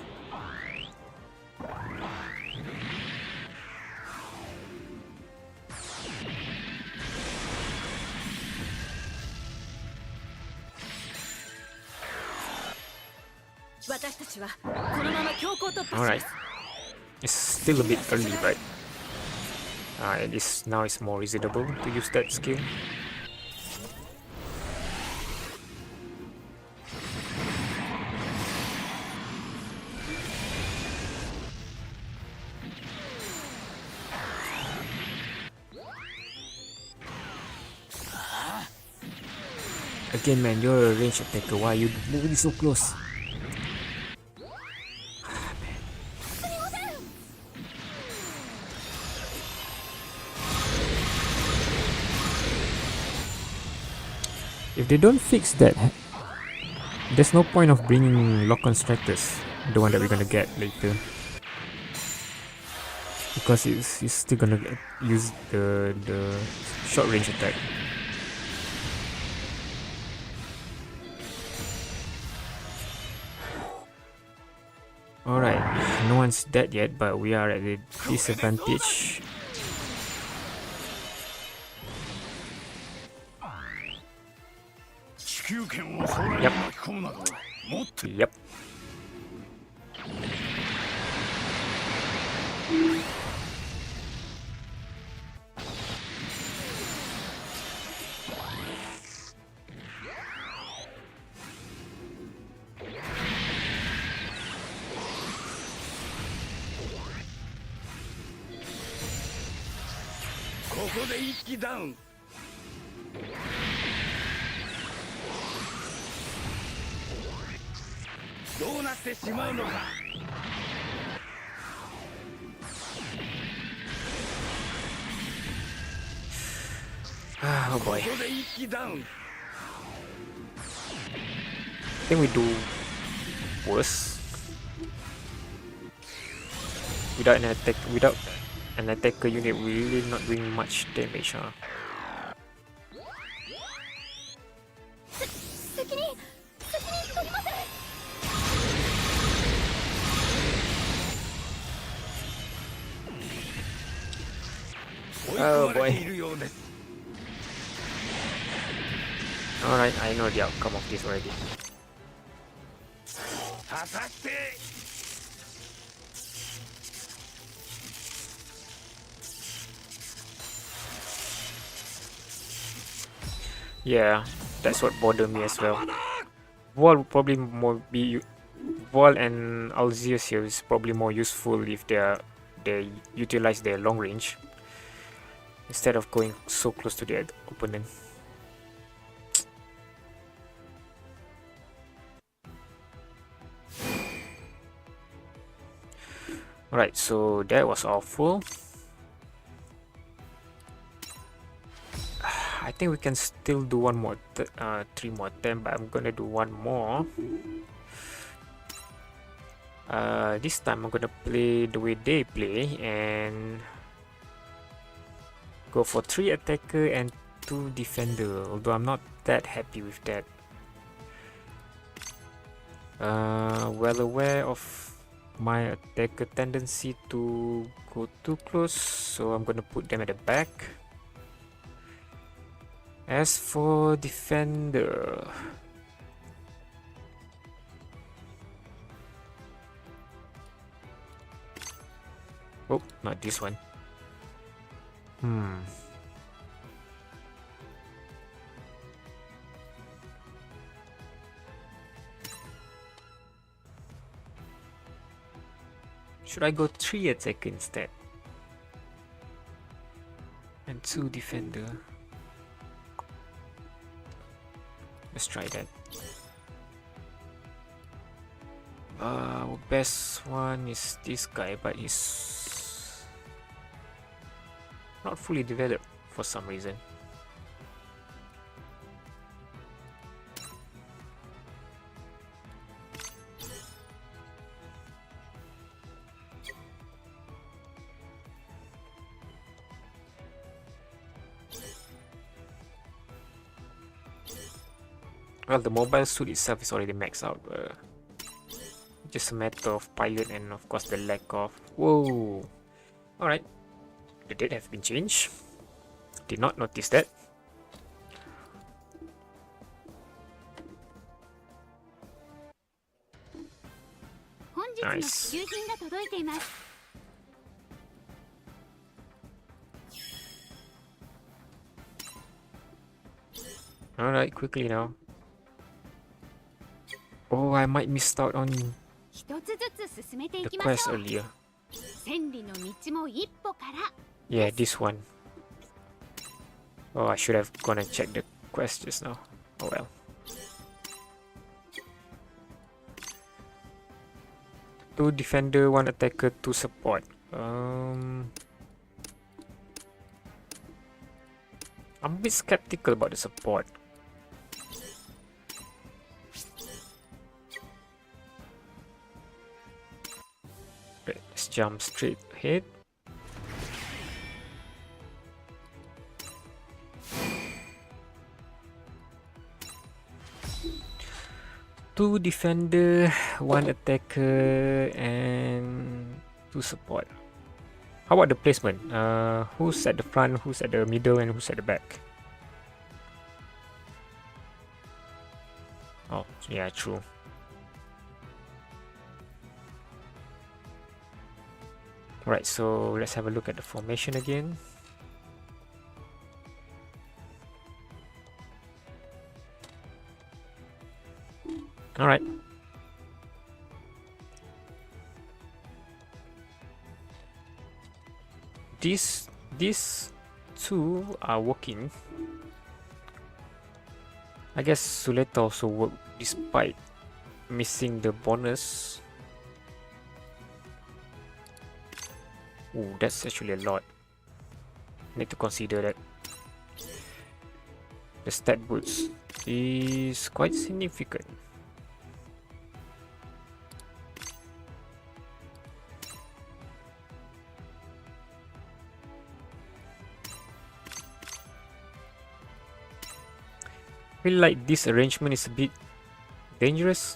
Alright. It's still a bit early, but at least now it's more reasonable to use that skill. Again, man, you're a range attacker. Why are you moving so close? If they don't fix that, there's no point of bringing lock-on strikers, the one that we're gonna get later, because it's still gonna use the short range attack. Alright, no one's dead yet, but we are at a disadvantage. Yep. Yep. Down. Oh boy. I think we do worse without an attacker unit. We really not doing much damage, huh? Oh boy. Alright, I know the outcome of this already. Yeah, that's what bothered me as well. Vol probably more be Vol and Alzius here is probably more useful if they utilize their long range. instead of going so close to the opponent. Alright, so that was awful. I think we can still do one more, 3 more attempts, but I'm gonna do one more. This time I'm gonna play the way they play and go for 3 attacker and 2 defender, although I'm not that happy with that. Well aware of my attacker tendency to go too close, so I'm gonna put them at the back. As for defender, oh, not this one. Should I go 3 attacker instead? And 2 defender. Let's try that. Best one is this guy, but he's not fully developed for some reason. Well, the mobile suit itself is already maxed out. Just a matter of pilot and of course the lack of... Whoa! Alright. The date has been changed. Did not notice that. Nice. Alright, quickly now. Oh, I might miss out on the quest earlier. Yeah, this one. Oh, I should have gone and checked the quest just now. Oh well. Two defender, 1 attacker, 2 support. I'm a bit skeptical about the support. Right, let's jump straight ahead. Two defender, 1 attacker, and 2 support. How about the placement? Who's at the front, who's at the middle, and who's at the back? Oh, yeah, true. Right, so let's have a look at the formation again. Alright. These two are working. I guess Suleta also worked despite missing the bonus. Oh, that's actually a lot. Need to consider that. The stat boost is quite significant. I feel like this arrangement is a bit dangerous.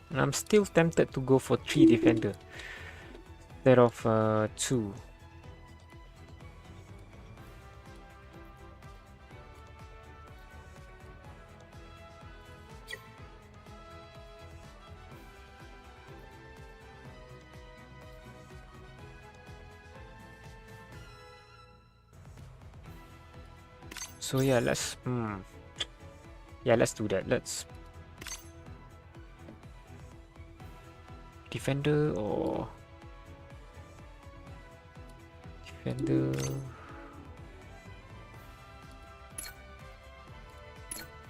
And I'm still tempted to go for 3 defender instead of 2. So yeah, let's let's do that. Let's defender or defender.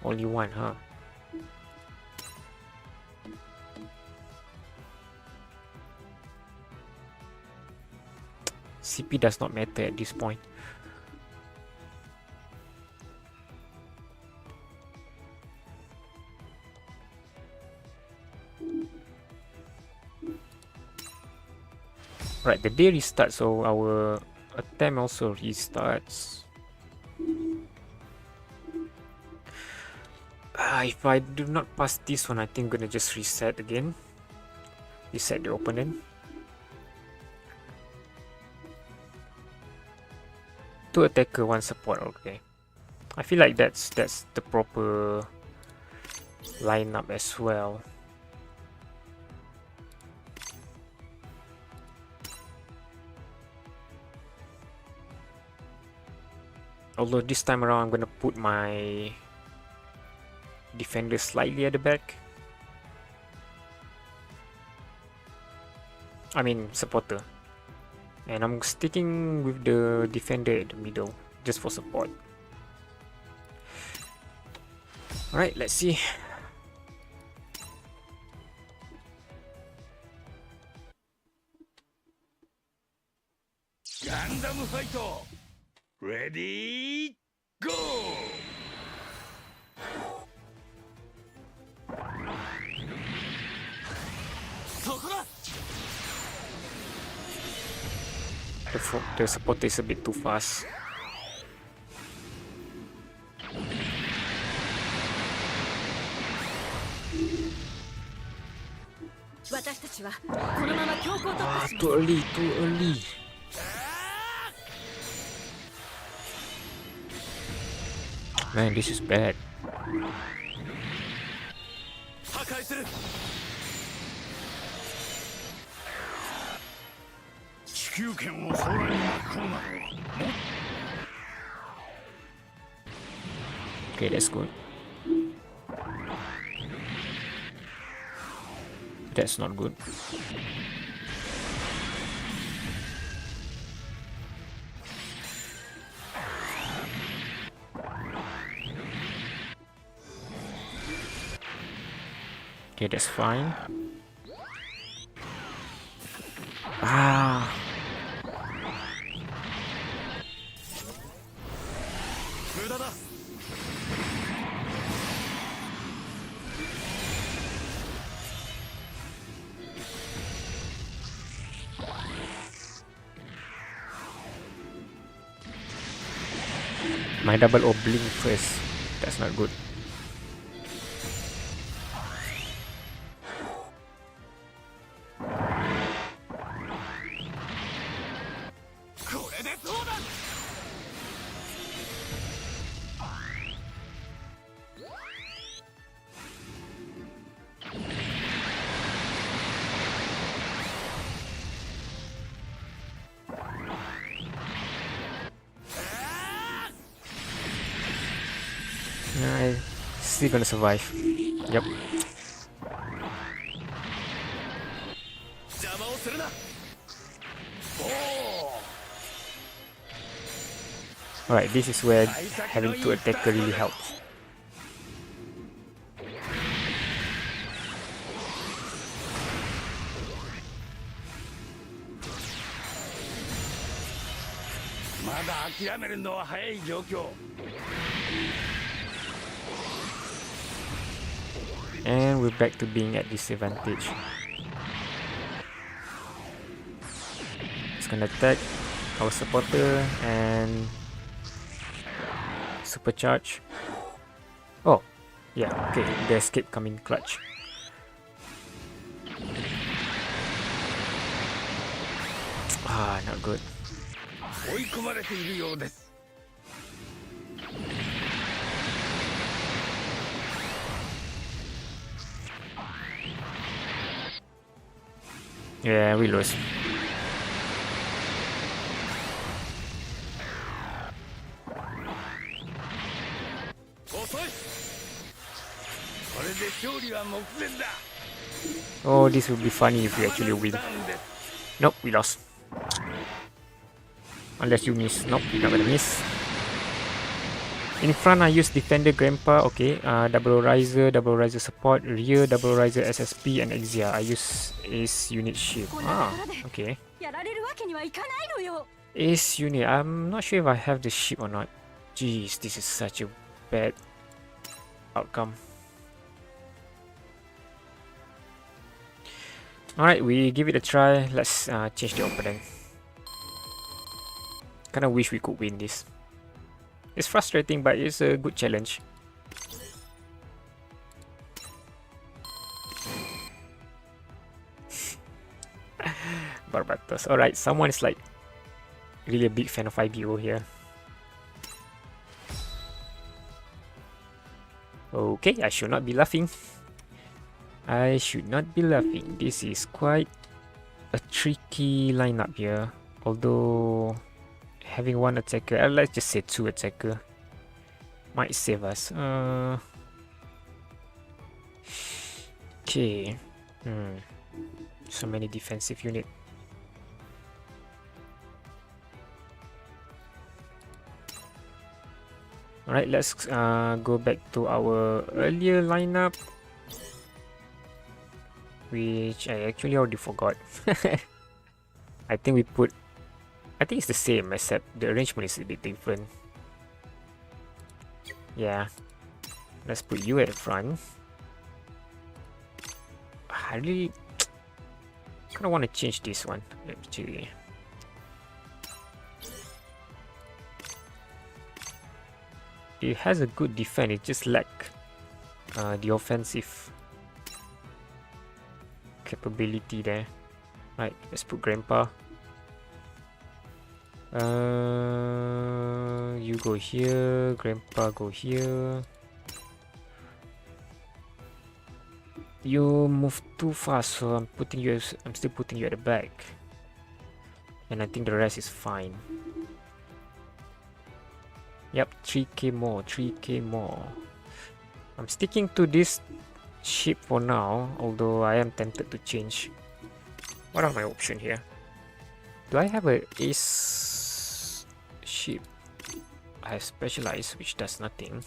Only one, huh? CP does not matter at this point. Right, the day restarts, so our attempt also restarts. If I do not pass this one, I think I'm gonna just reset again. Reset the opponent. Two attacker, one support. Okay, I feel like that's the proper lineup as well. Although this time around I'm gonna put my defender slightly at the back. I mean supporter. And I'm sticking with the defender at the middle just for support. Alright, let's see. Gundam fight! Ready, go! The supporter is a bit too fast. Too early, too early. Man, this is bad. Okay, that's good. That's not good. Okay, that's fine. Ah. My double O blink first. That's not good. I'm still gonna survive. Yep. Alright, this is where having two attacker really helps. And we're back to being at disadvantage. It's gonna attack our supporter and supercharge. Oh, yeah, okay, the escape coming clutch. Ah, not good. Yeah, we lose. 遅い。これで勝利は目前だ。 Oh, this will be funny if we actually win. ターンです。 Nope, we lost. Unless you miss. Nope, you're not gonna miss. In front, I use Defender Grandpa. Okay, double riser support, rear double riser SSP, and Exia. I use Ace unit ship. Ah, okay. やられるわけにはいかないのよ。 Ace unit. I'm not sure if I have the ship or not. Jeez, this is such a bad outcome. Alright, we give it a try. Let's change the opponent. Kinda wish we could win this. It's frustrating, but it's a good challenge. Barbatos. Alright, someone is like really a big fan of IBO here. Okay, I should not be laughing. I should not be laughing. This is quite a tricky lineup here. Although having one attacker, let's just say two attacker, might save us. Okay. So many defensive unit. Alright, let's go back to our earlier lineup, which I actually already forgot. I think it's the same, except the arrangement is a bit different. Yeah, let's put you at the front. I really kind of want to change this one actually. It has a good defense, it just lack the offensive capability there. Right, let's put Grandpa. You go here, Grandpa go here. You move too fast, so I'm still putting you at the back. And I think the rest is fine. Yep, 3k more, 3k more. I'm sticking to this ship for now, although I am tempted to change. What are my options here? Do I have a ace ship? I have specialized, which does nothing.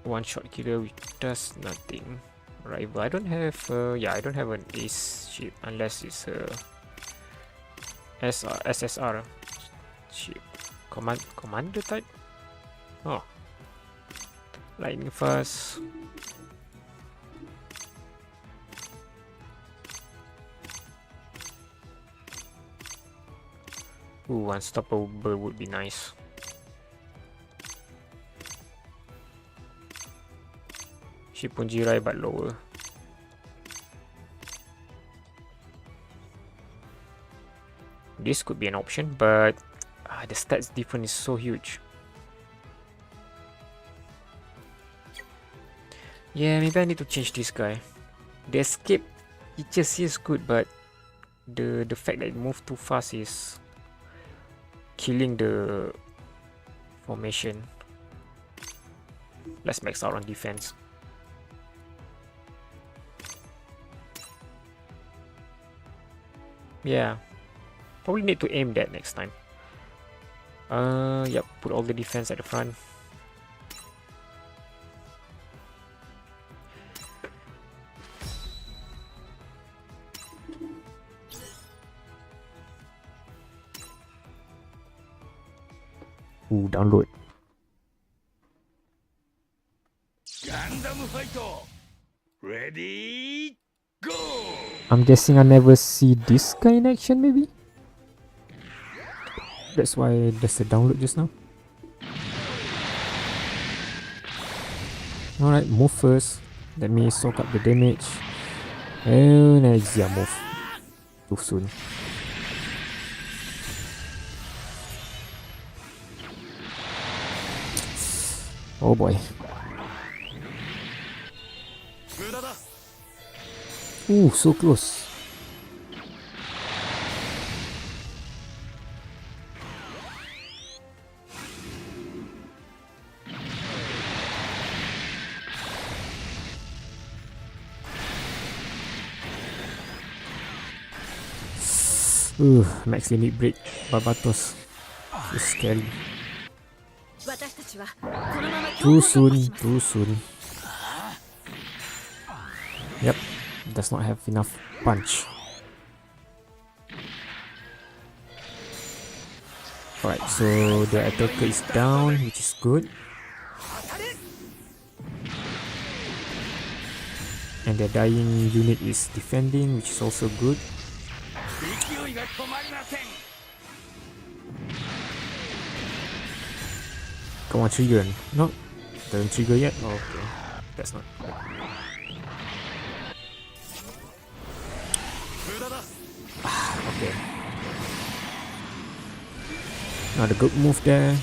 One shot killer, which does nothing. Rival. I don't have. Yeah, I don't have an ace ship unless it's a SSR ship. Commander type. Oh, lightning fast. Ooh, unstoppable would be nice. Shipunjirai but lower. This could be an option, but the stats difference is so huge. Yeah, maybe I need to change this guy. The escape just is good, but the fact that it moved too fast is killing the formation. Let's max out on defense. Yeah, probably need to aim that next time. Yep, put all the defense at the front. Ooh, download. Gundam fight. Ready, go. I'm guessing I never see this guy in action, maybe? That's why there's a download just now. Alright, move first. Let me soak up the damage. Oh, nice. Yeah, move. Too soon. Oh boy. Ooh, so close. Max limit break. Barbatos. So scary. 私たちはこのまま強 Too 行突破し soon, ます。 too soon. Yep, does not have enough punch. Alright, so the attacker is down, which is good. And the dying unit is defending, which is also good. 勢いが止まりません。 Come on, trigger. No, doesn't trigger yet. Oh, okay, that's not good. 無駄だ。 Okay. Not a good move there.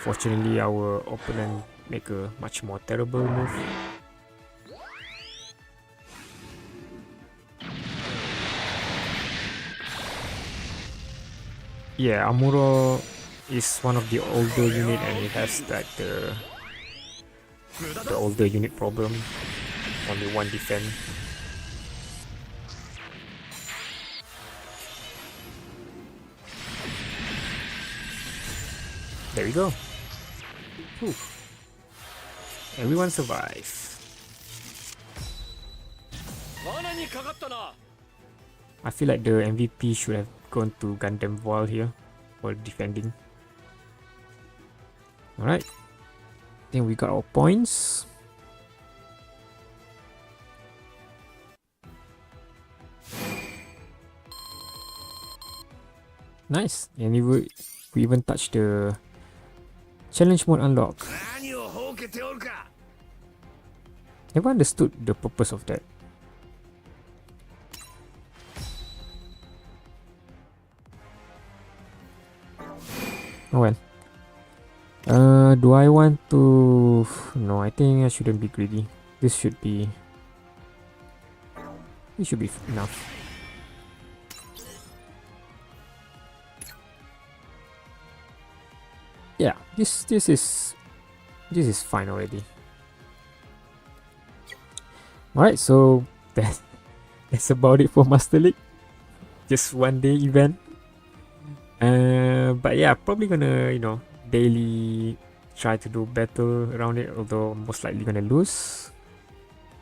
Fortunately, our opponent make a much more terrible move. Yeah, Amuro is one of the older unit and it has that the older unit problem. Only one defend. There we go. Whew. Everyone survive. 罠にかかったな。 I feel like the MVP should have gone to Gundam Wall here for defending. Alright. Then we got our points. Nice. And we even touched the challenge mode unlock. 何をほうけておるか。 Never understood the purpose of that. Oh well. Do I want to... No, I think I shouldn't be greedy. This should be... This should be enough. Yeah, this is fine already. Alright, so that's about it for Master League. Just one day event. But yeah, probably gonna, daily try to do battle around it, although most likely gonna lose.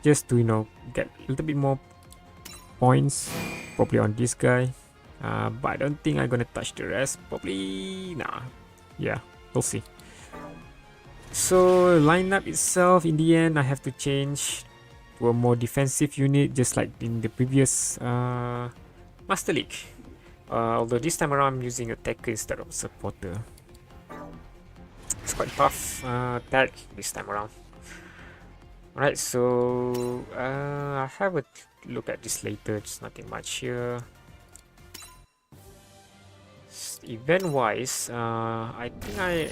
Just to, get a little bit more points, probably on this guy. But I don't think I'm gonna touch the rest. Probably, nah. Yeah, we'll see. So, lineup itself, in the end, I have to change to a more defensive unit, just like in the previous Master League. Although this time around I'm using attacker instead of supporter. It's quite tough tag this time around. Alright, so I'll have a look at this later. There's nothing much here. Event wise, I think I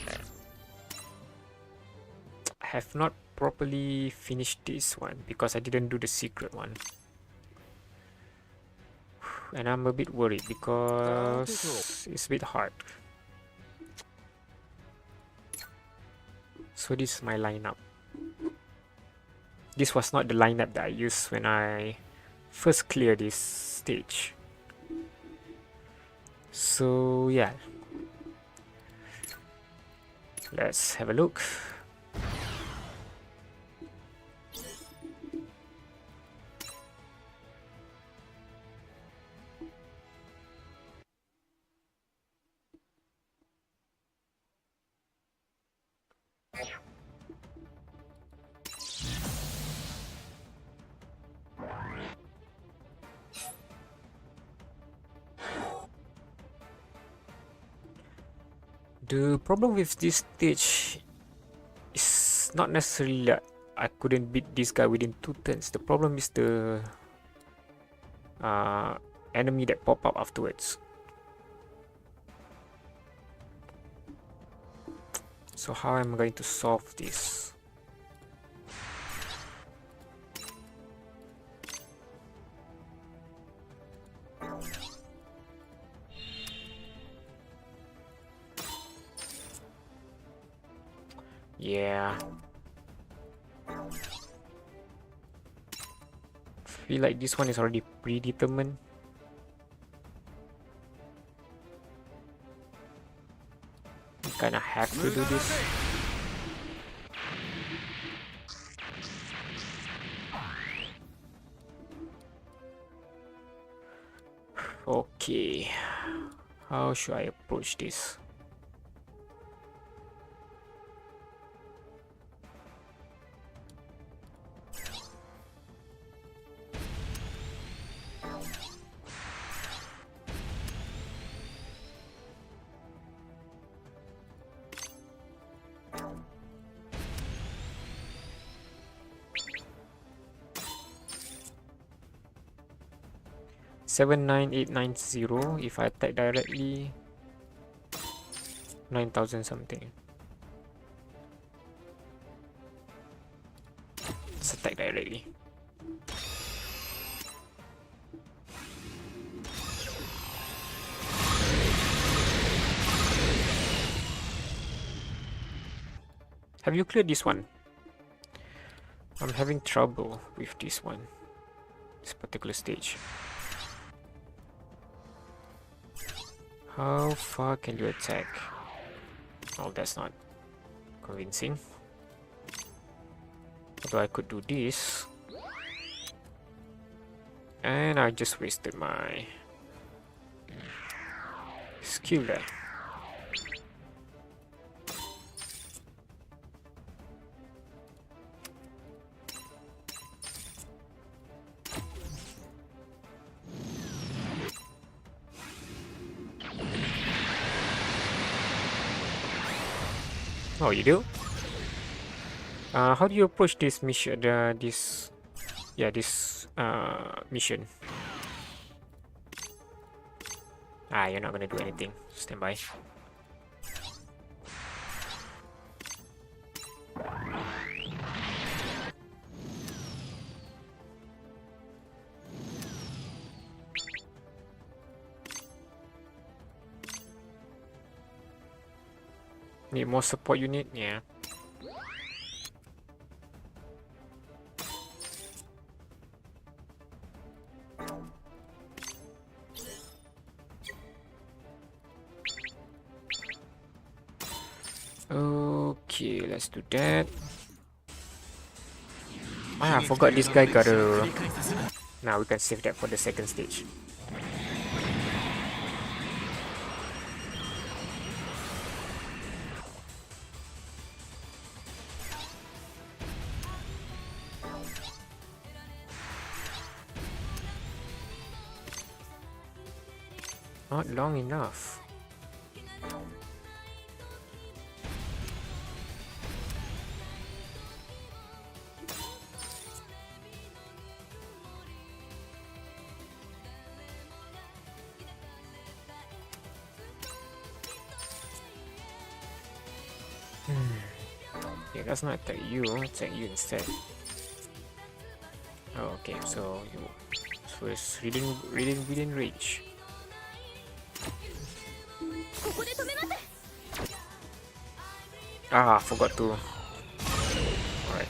have not properly finished this one because I didn't do the secret one. And I'm a bit worried because it's a bit hard. So this is my lineup. This was not the lineup that I used when I first cleared this stage. So yeah, let's have a look. The problem with this stage is not necessarily that I couldn't beat this guy within 2 turns. The problem is the enemy that pop up afterwards. So how am I going to solve this? Yeah. feel like this one is already predetermined. You kinda have to do this. Okay, how should I approach this? Seven nine eight nine zero. If I attack directly, 9,000 something. Let's attack directly. Have you cleared this one? I'm having trouble with this one, this particular stage. How far can you attack? Oh, that's not convincing. Although I could do this. And I just wasted my skill there. Oh, you do? How do you approach this mission? This mission. You're not gonna do anything. Stand by. Need more support unit? Yeah. Okay, let's do that. I forgot this guy got a... Now we can save that for the second stage. Not long enough. Yeah, let's not attack you, attack you instead. Oh, okay, so it's within reach. Forgot to. Alright.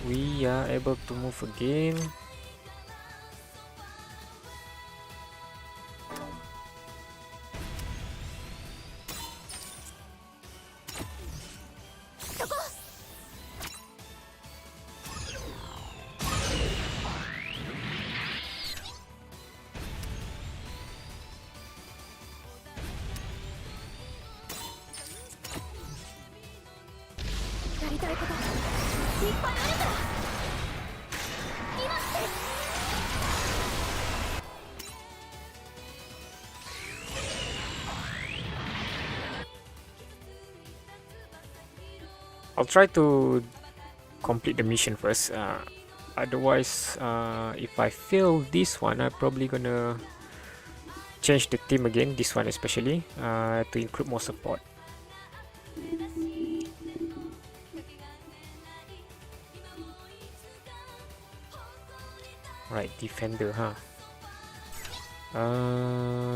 We are able to move again. I'll try to complete the mission first. Otherwise, if I fail this one, I'm probably gonna change the team again. This one especially, to include more support. Right, defender, huh?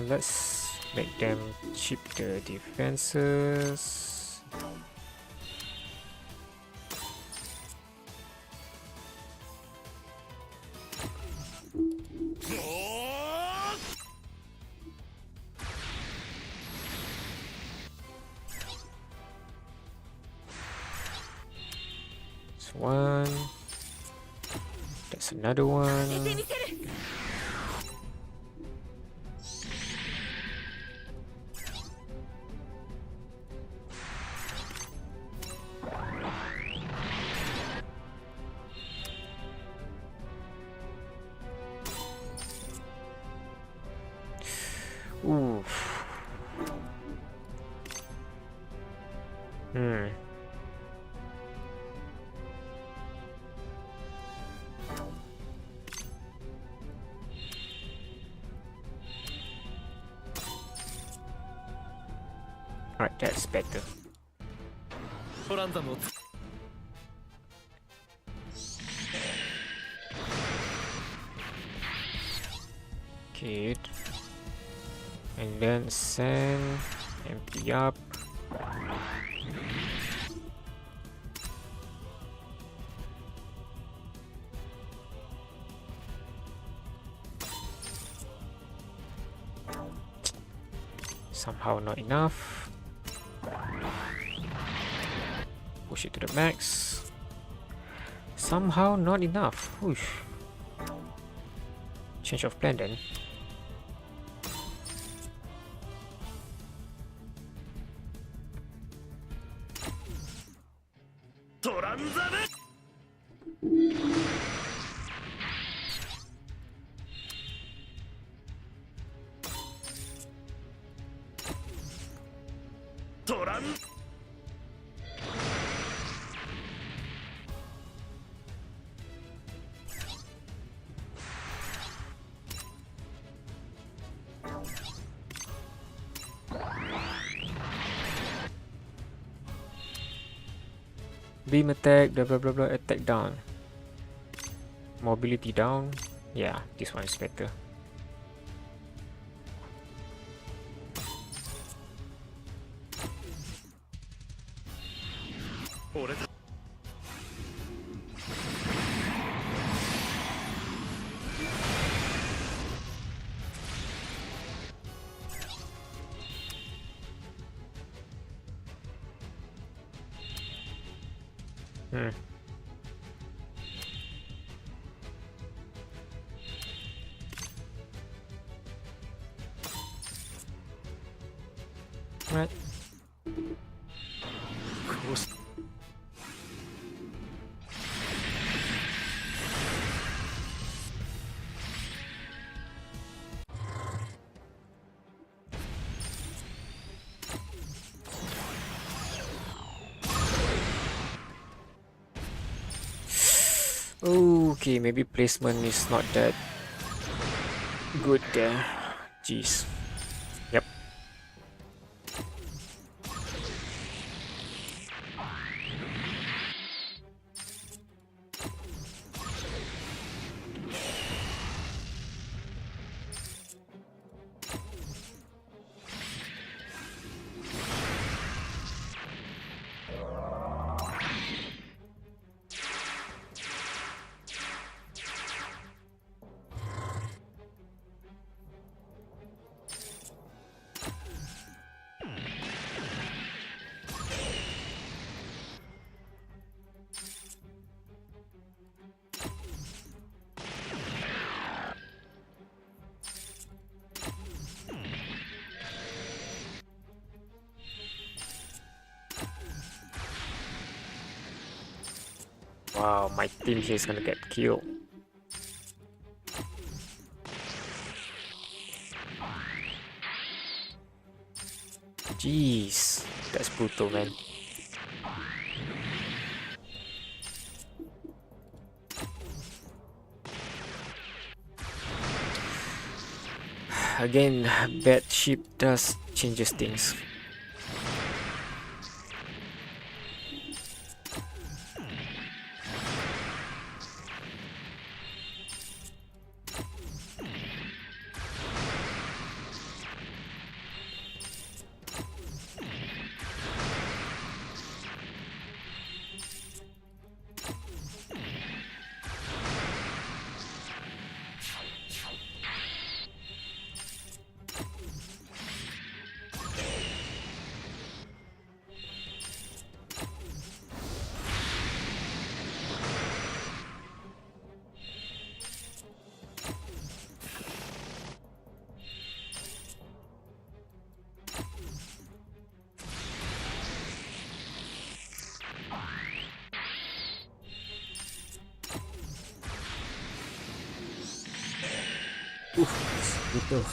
Let's make them cheap the defenses. That's one. That's another one. 出てみせる。 Ooh. Alright, that's better. トランザムを Okay. And then send, empty up. Somehow not enough. Push it to the max. Somehow not enough. Whoosh. Change of plan then. Beam attack, blah blah blah blah, attack down. Mobility down. Yeah, this one is better. Right. Okay, maybe placement is not that good there. Jeez. Yep. Wow, my team here is gonna get killed. Jeez, that's brutal, man. Again, bad ship does changes things. Betul.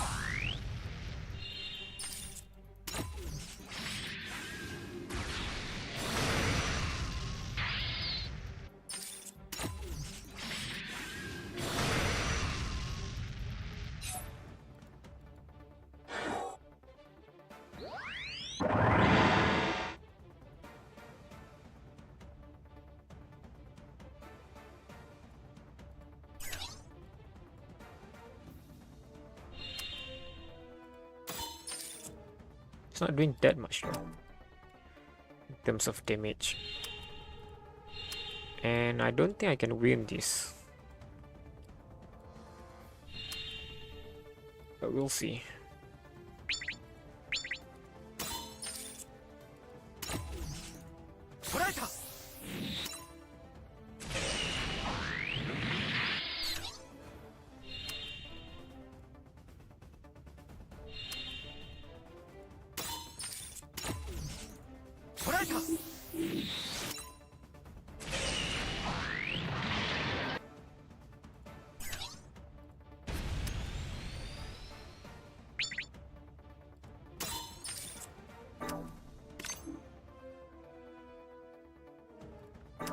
It's not doing that much though, in terms of damage. And I don't think I can win this. But we'll see.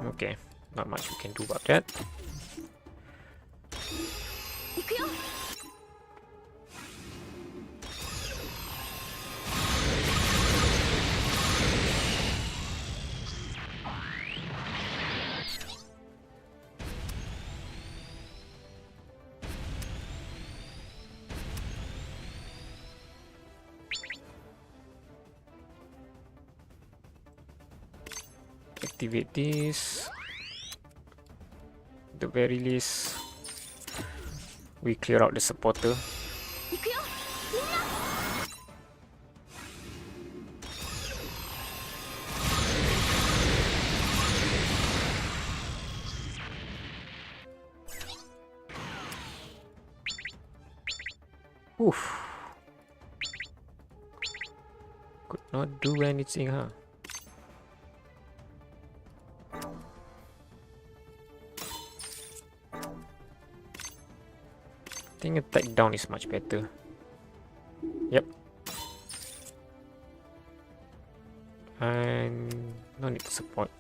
Okay, not much we can do about that. Activate this. At the very least, we clear out the supporter. Oof. Could not do anything, huh? I think attack down is much better. Yep. And no need to support.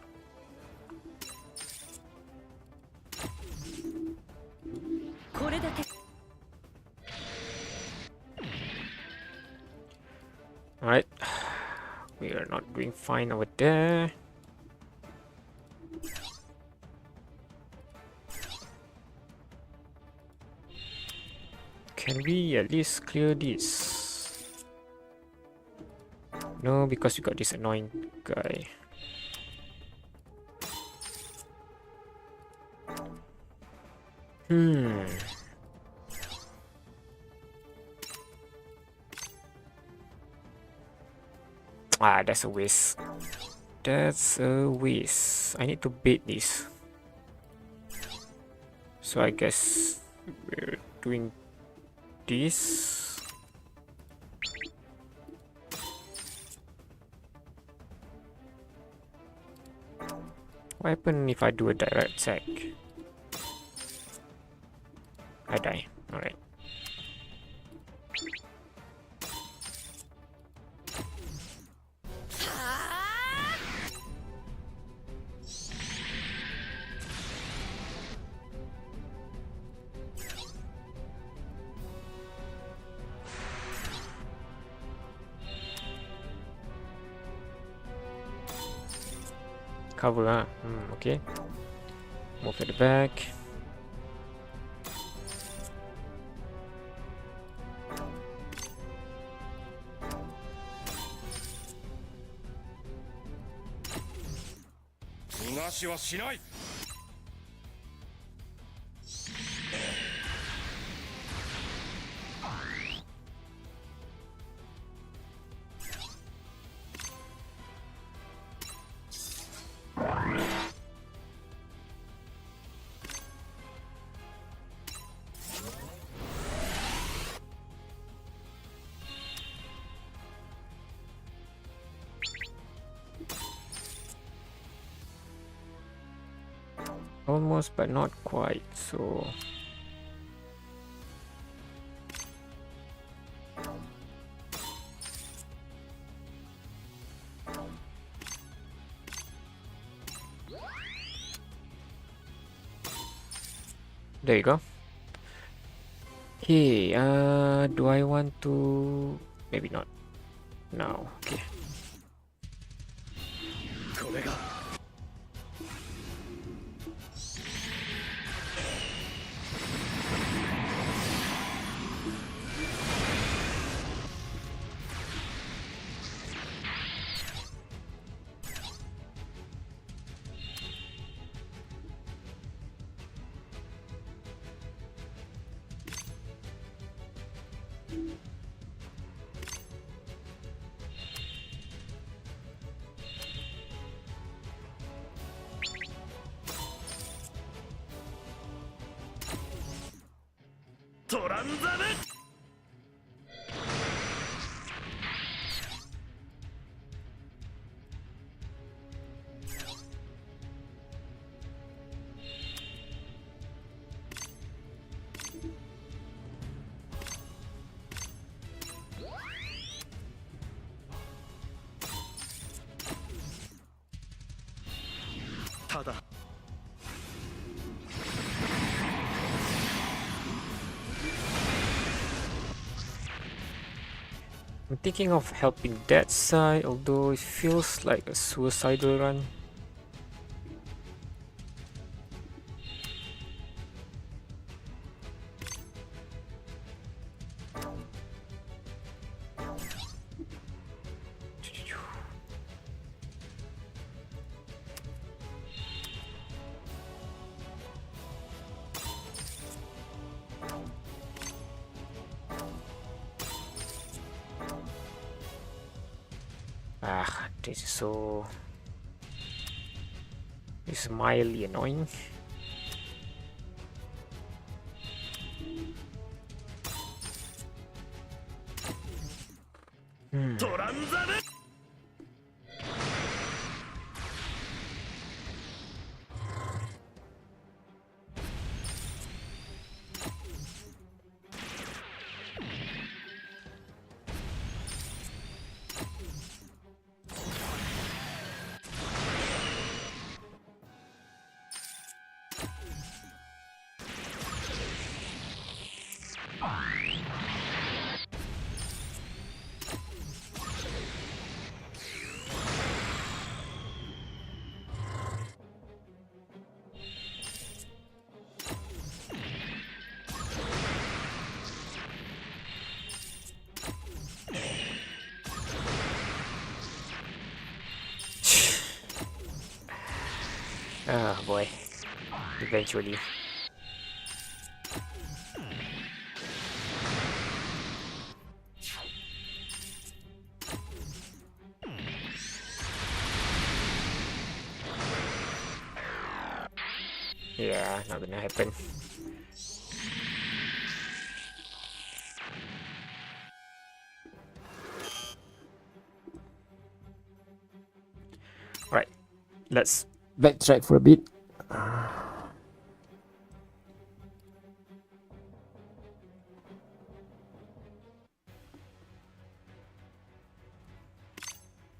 Alright. We are not doing fine over there. Can we at least clear this? No, because we got this annoying guy. Ah, that's a waste. That's a waste. I need to bait this. So I guess we're doing this. What happens if I do a direct attack? I die. Alright. Cover, huh? Okay. Move at the back. Almost, but not quite. So There you go. Okay, do I want to... Maybe not. No, okay. これが トランザム ただ I'm thinking of helping that side, although it feels like a suicidal run. Ah, this is so... It's mildly annoying. Hmm. トランザム Oh boy. Eventually. Yeah, not gonna happen. Right, let's backtrack for a bit.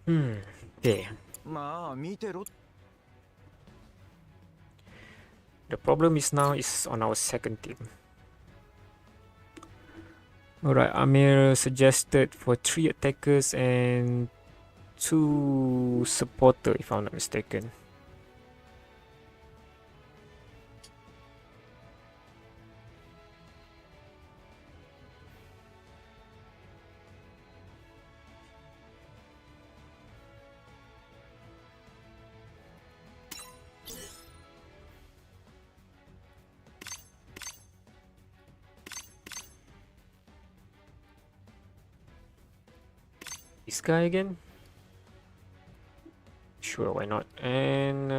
Okay. まあ見てろ The problem is now is on our second team. Alright, Amir suggested for 3 attackers and 2 supporter if I'm not mistaken. This guy again? Sure, why not? And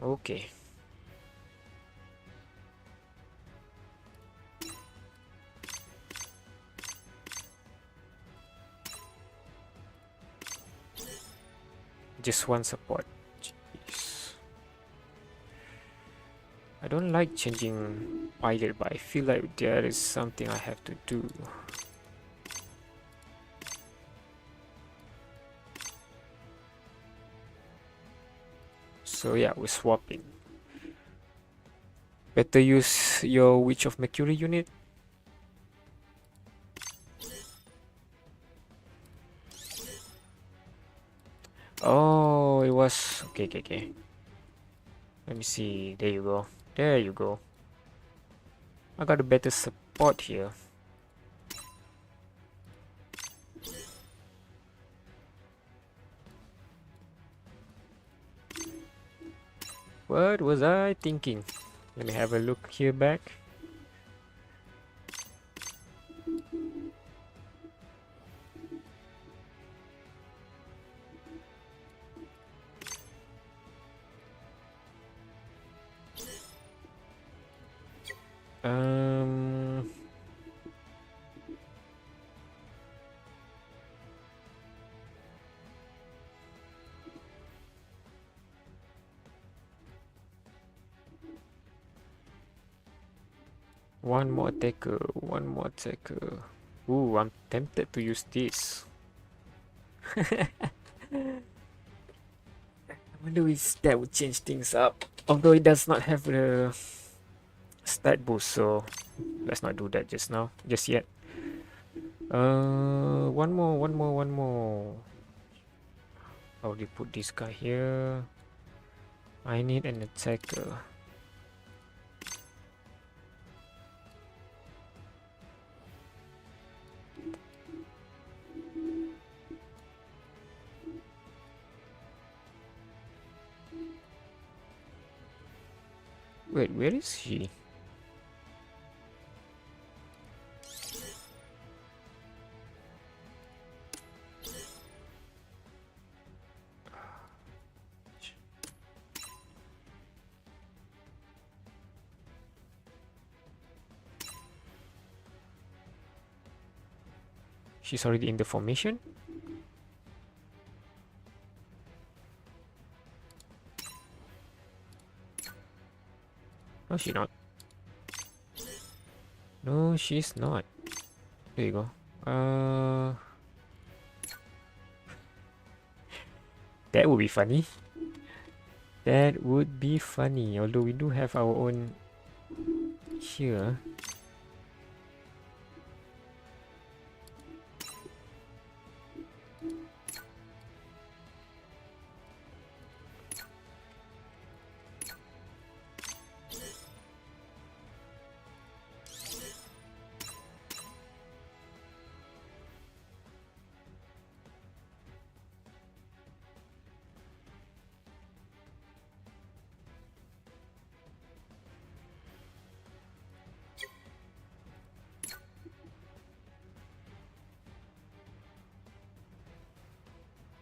okay. Just one support. Jeez. I don't like changing pilot, but I feel like there is something I have to do. So yeah, we're swapping. Better use your Witch of Mercury unit. Oh, it was... Okay, okay, okay. Let me see. There you go. There you go. I got a better support here. What was I thinking? Let me have a look here back. Um... One more attacker, one more attacker. Ooh, I'm tempted to use this. I wonder if that would change things up. Although it does not have the stat boost, so let's not do that just now, just yet. One more. How do you put this guy here? I need an attacker. Wait, where is he? She's already in the formation? No, she's not. No, she's not. There you go. That would be funny. That would be funny. Although we do have our own here.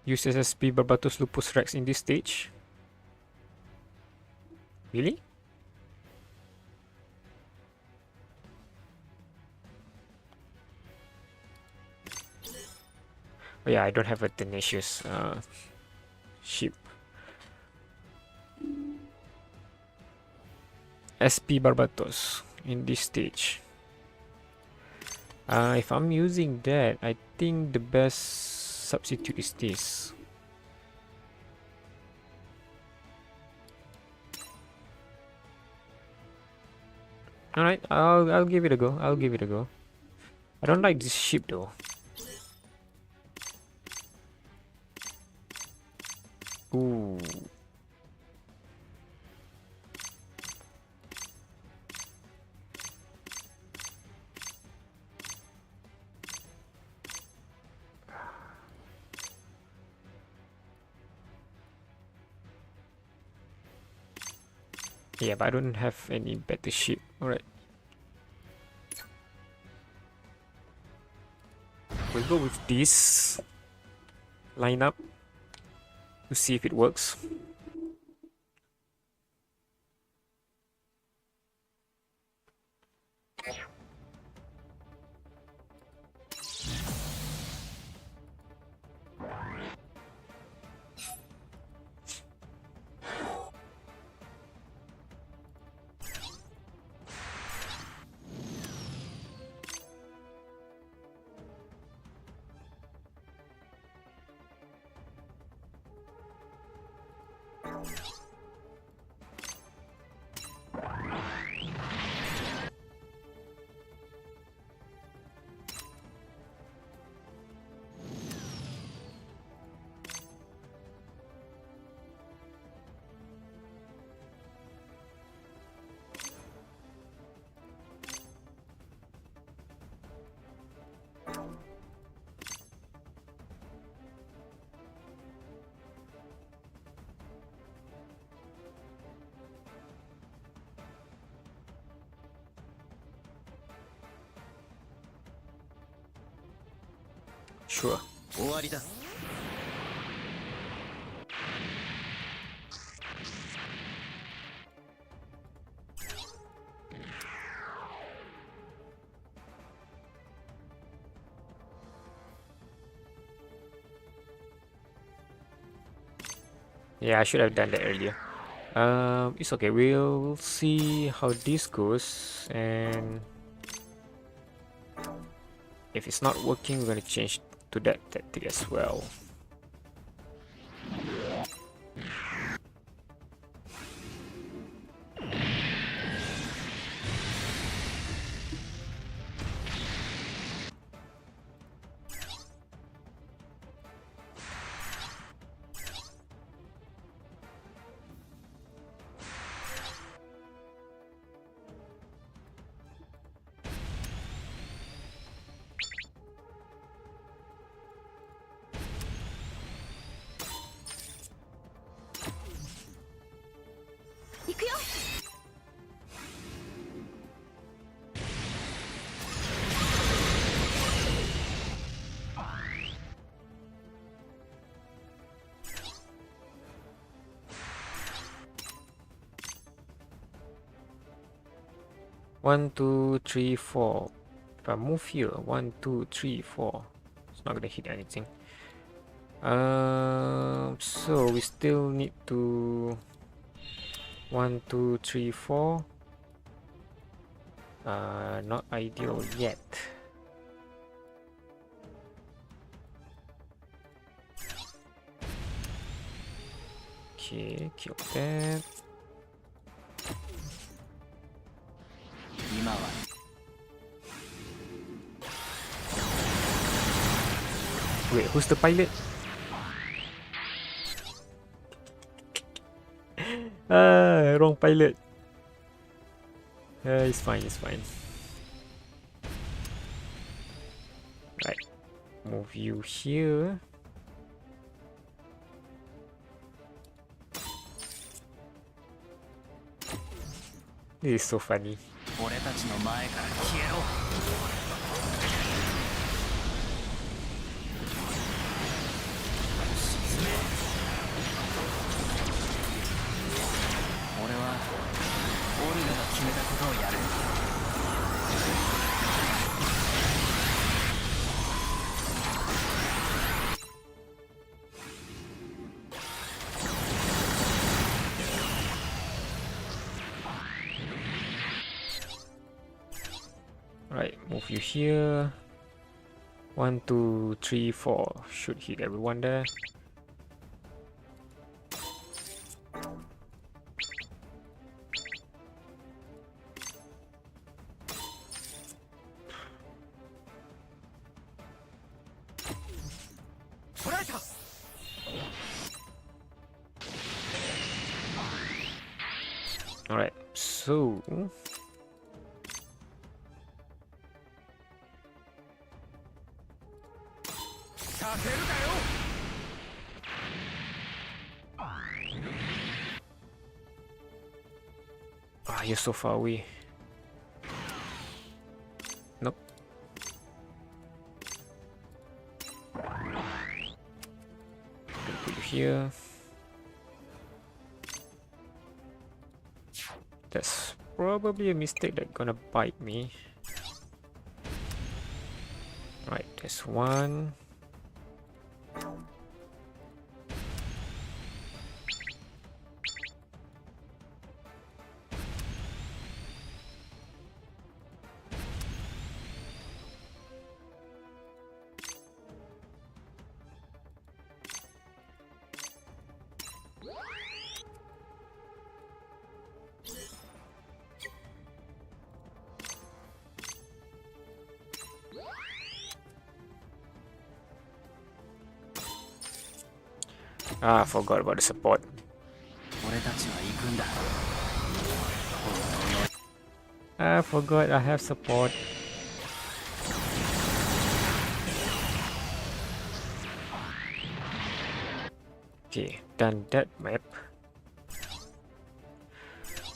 Use SSP Barbatos Lupus Rex in this stage. Really? Oh yeah, I don't have a tenacious ship. SP Barbatos in this stage. If I'm using that, I think the best substitute is this. Alright, I'll give it a go. I'll give it a go. I don't like this ship though. Ooh. Yeah, but I don't have any better ship. Alright. We'll go with this lineup to see if it works. Sure. 終わりだ。 Yeah, I should have done that earlier. It's okay. We'll see how this goes, and if it's not working, we're gonna change to that tactic as well. One, two, three, four. If I move here, 1, 2, 3, 4, it's not gonna hit anything. So we still need to 1, 2, 3, 4. Not ideal yet. Okay, kill that. 今は Wait, who's the pilot? Wrong pilot. It's fine, it's fine. Right, move you here. This is so funny. 俺たちの前から消えろ。沈め。俺はオルガが決めたことをやる。 Right, move you here. 1, 2, 3, 4. Should hit everyone there. Alright, so you're so far away. Nope. Put you here. That's probably a mistake that's gonna bite me. Right, there's one. Ah, I forgot about the support. 俺たちは行くんだ。 I forgot I have support. Okay, done that map.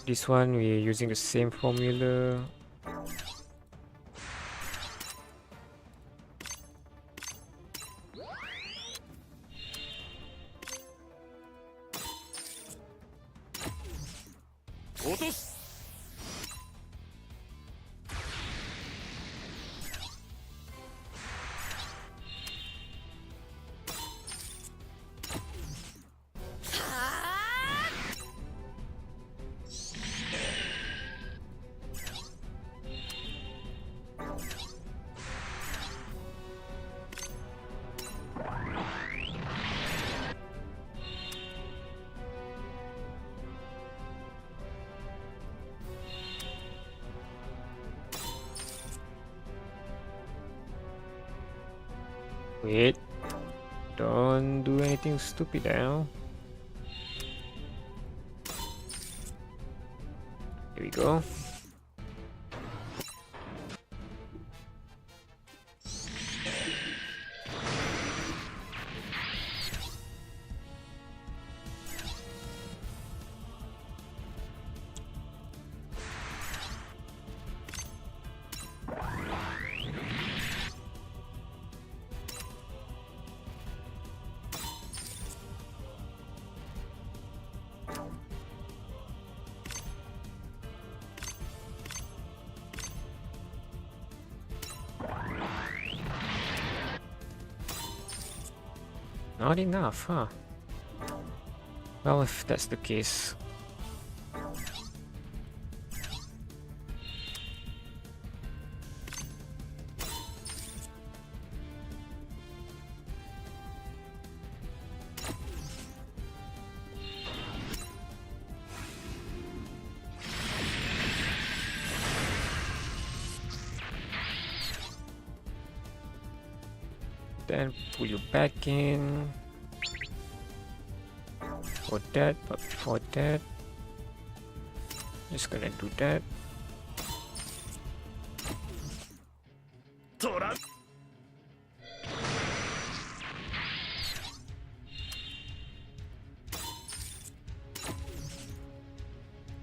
This one we're using the same formula. 落とす。Wait, don't do anything stupid now. Here we go. Not enough, huh? Well, if that's the case. Then pull you back in for that, but before that, just gonna do that. トラ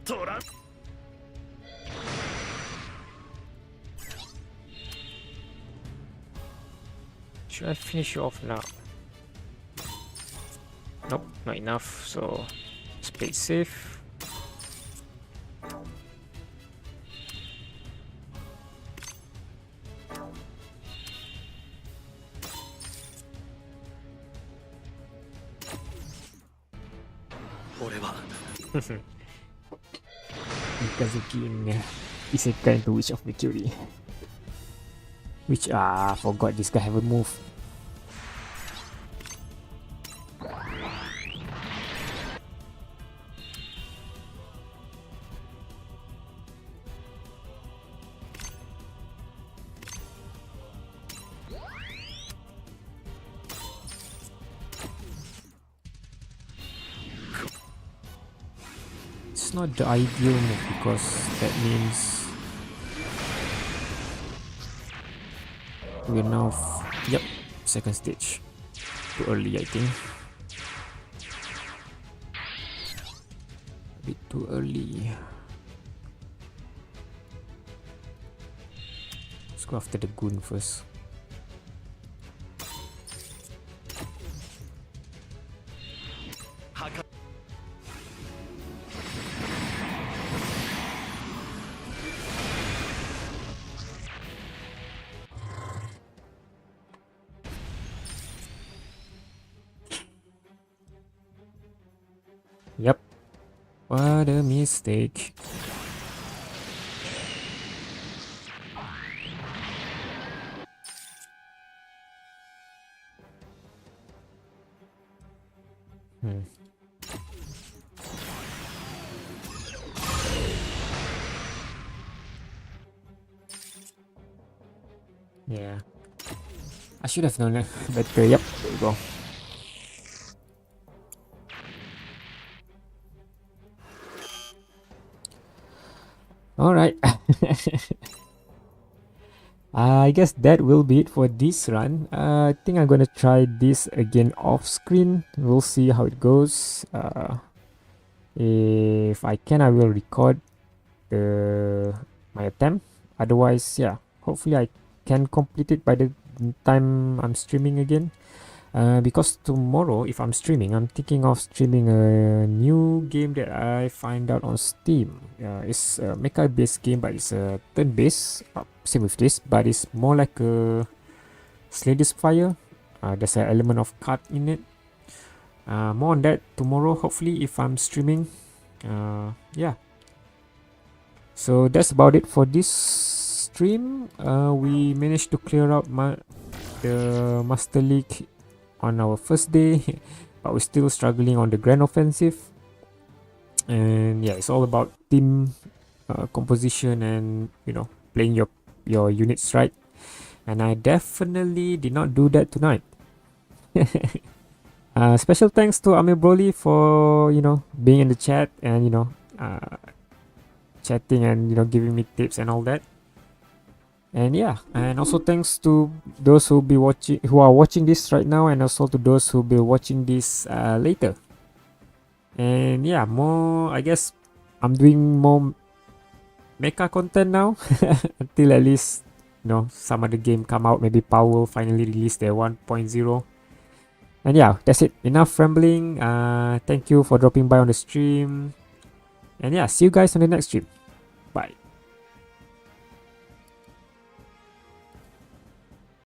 トラ Should I finish you off now? Nope, not enough, so let's play it safe. Mikazuki in Isekai into Witch of Mercury. Which forgot this guy haven't moved. It's not the ideal move because that means we're now yep, second stage. Too early, I think. A bit too early. Let's go after the goon first. Yep. What a mistake. Yeah. I should have known it better. Yep, there we go. Alright. I guess that will be it for this run. I think I'm gonna try this again off screen. We'll see how it goes. If I can, I will record my attempt. Otherwise, yeah, hopefully I can complete it by the time I'm streaming again. Because tomorrow, if I'm streaming, I'm thinking of streaming a new game that I find out on Steam. It's a mecha-based game, but it's a turn-based. Same with this, but it's more like a Slay the Spire. There's an element of card in it. More on that tomorrow, hopefully, if I'm streaming. Yeah. So that's about it for this stream. We managed to clear out the Master League on our first day, but we're still struggling on the Grand Offensive. And yeah, it's all about team composition and playing your units right. And I definitely did not do that tonight. Special thanks to Amir Broly for being in the chat and chatting and giving me tips and all that. And yeah, and also thanks to those who are watching this right now, and also to those who will be watching this later. And yeah, I guess I'm doing more mecha content now until at least some other game come out. Maybe Power finally release their 1.0. And yeah, that's it. Enough rambling. Thank you for dropping by on the stream. And yeah, see you guys on the next stream. Bye.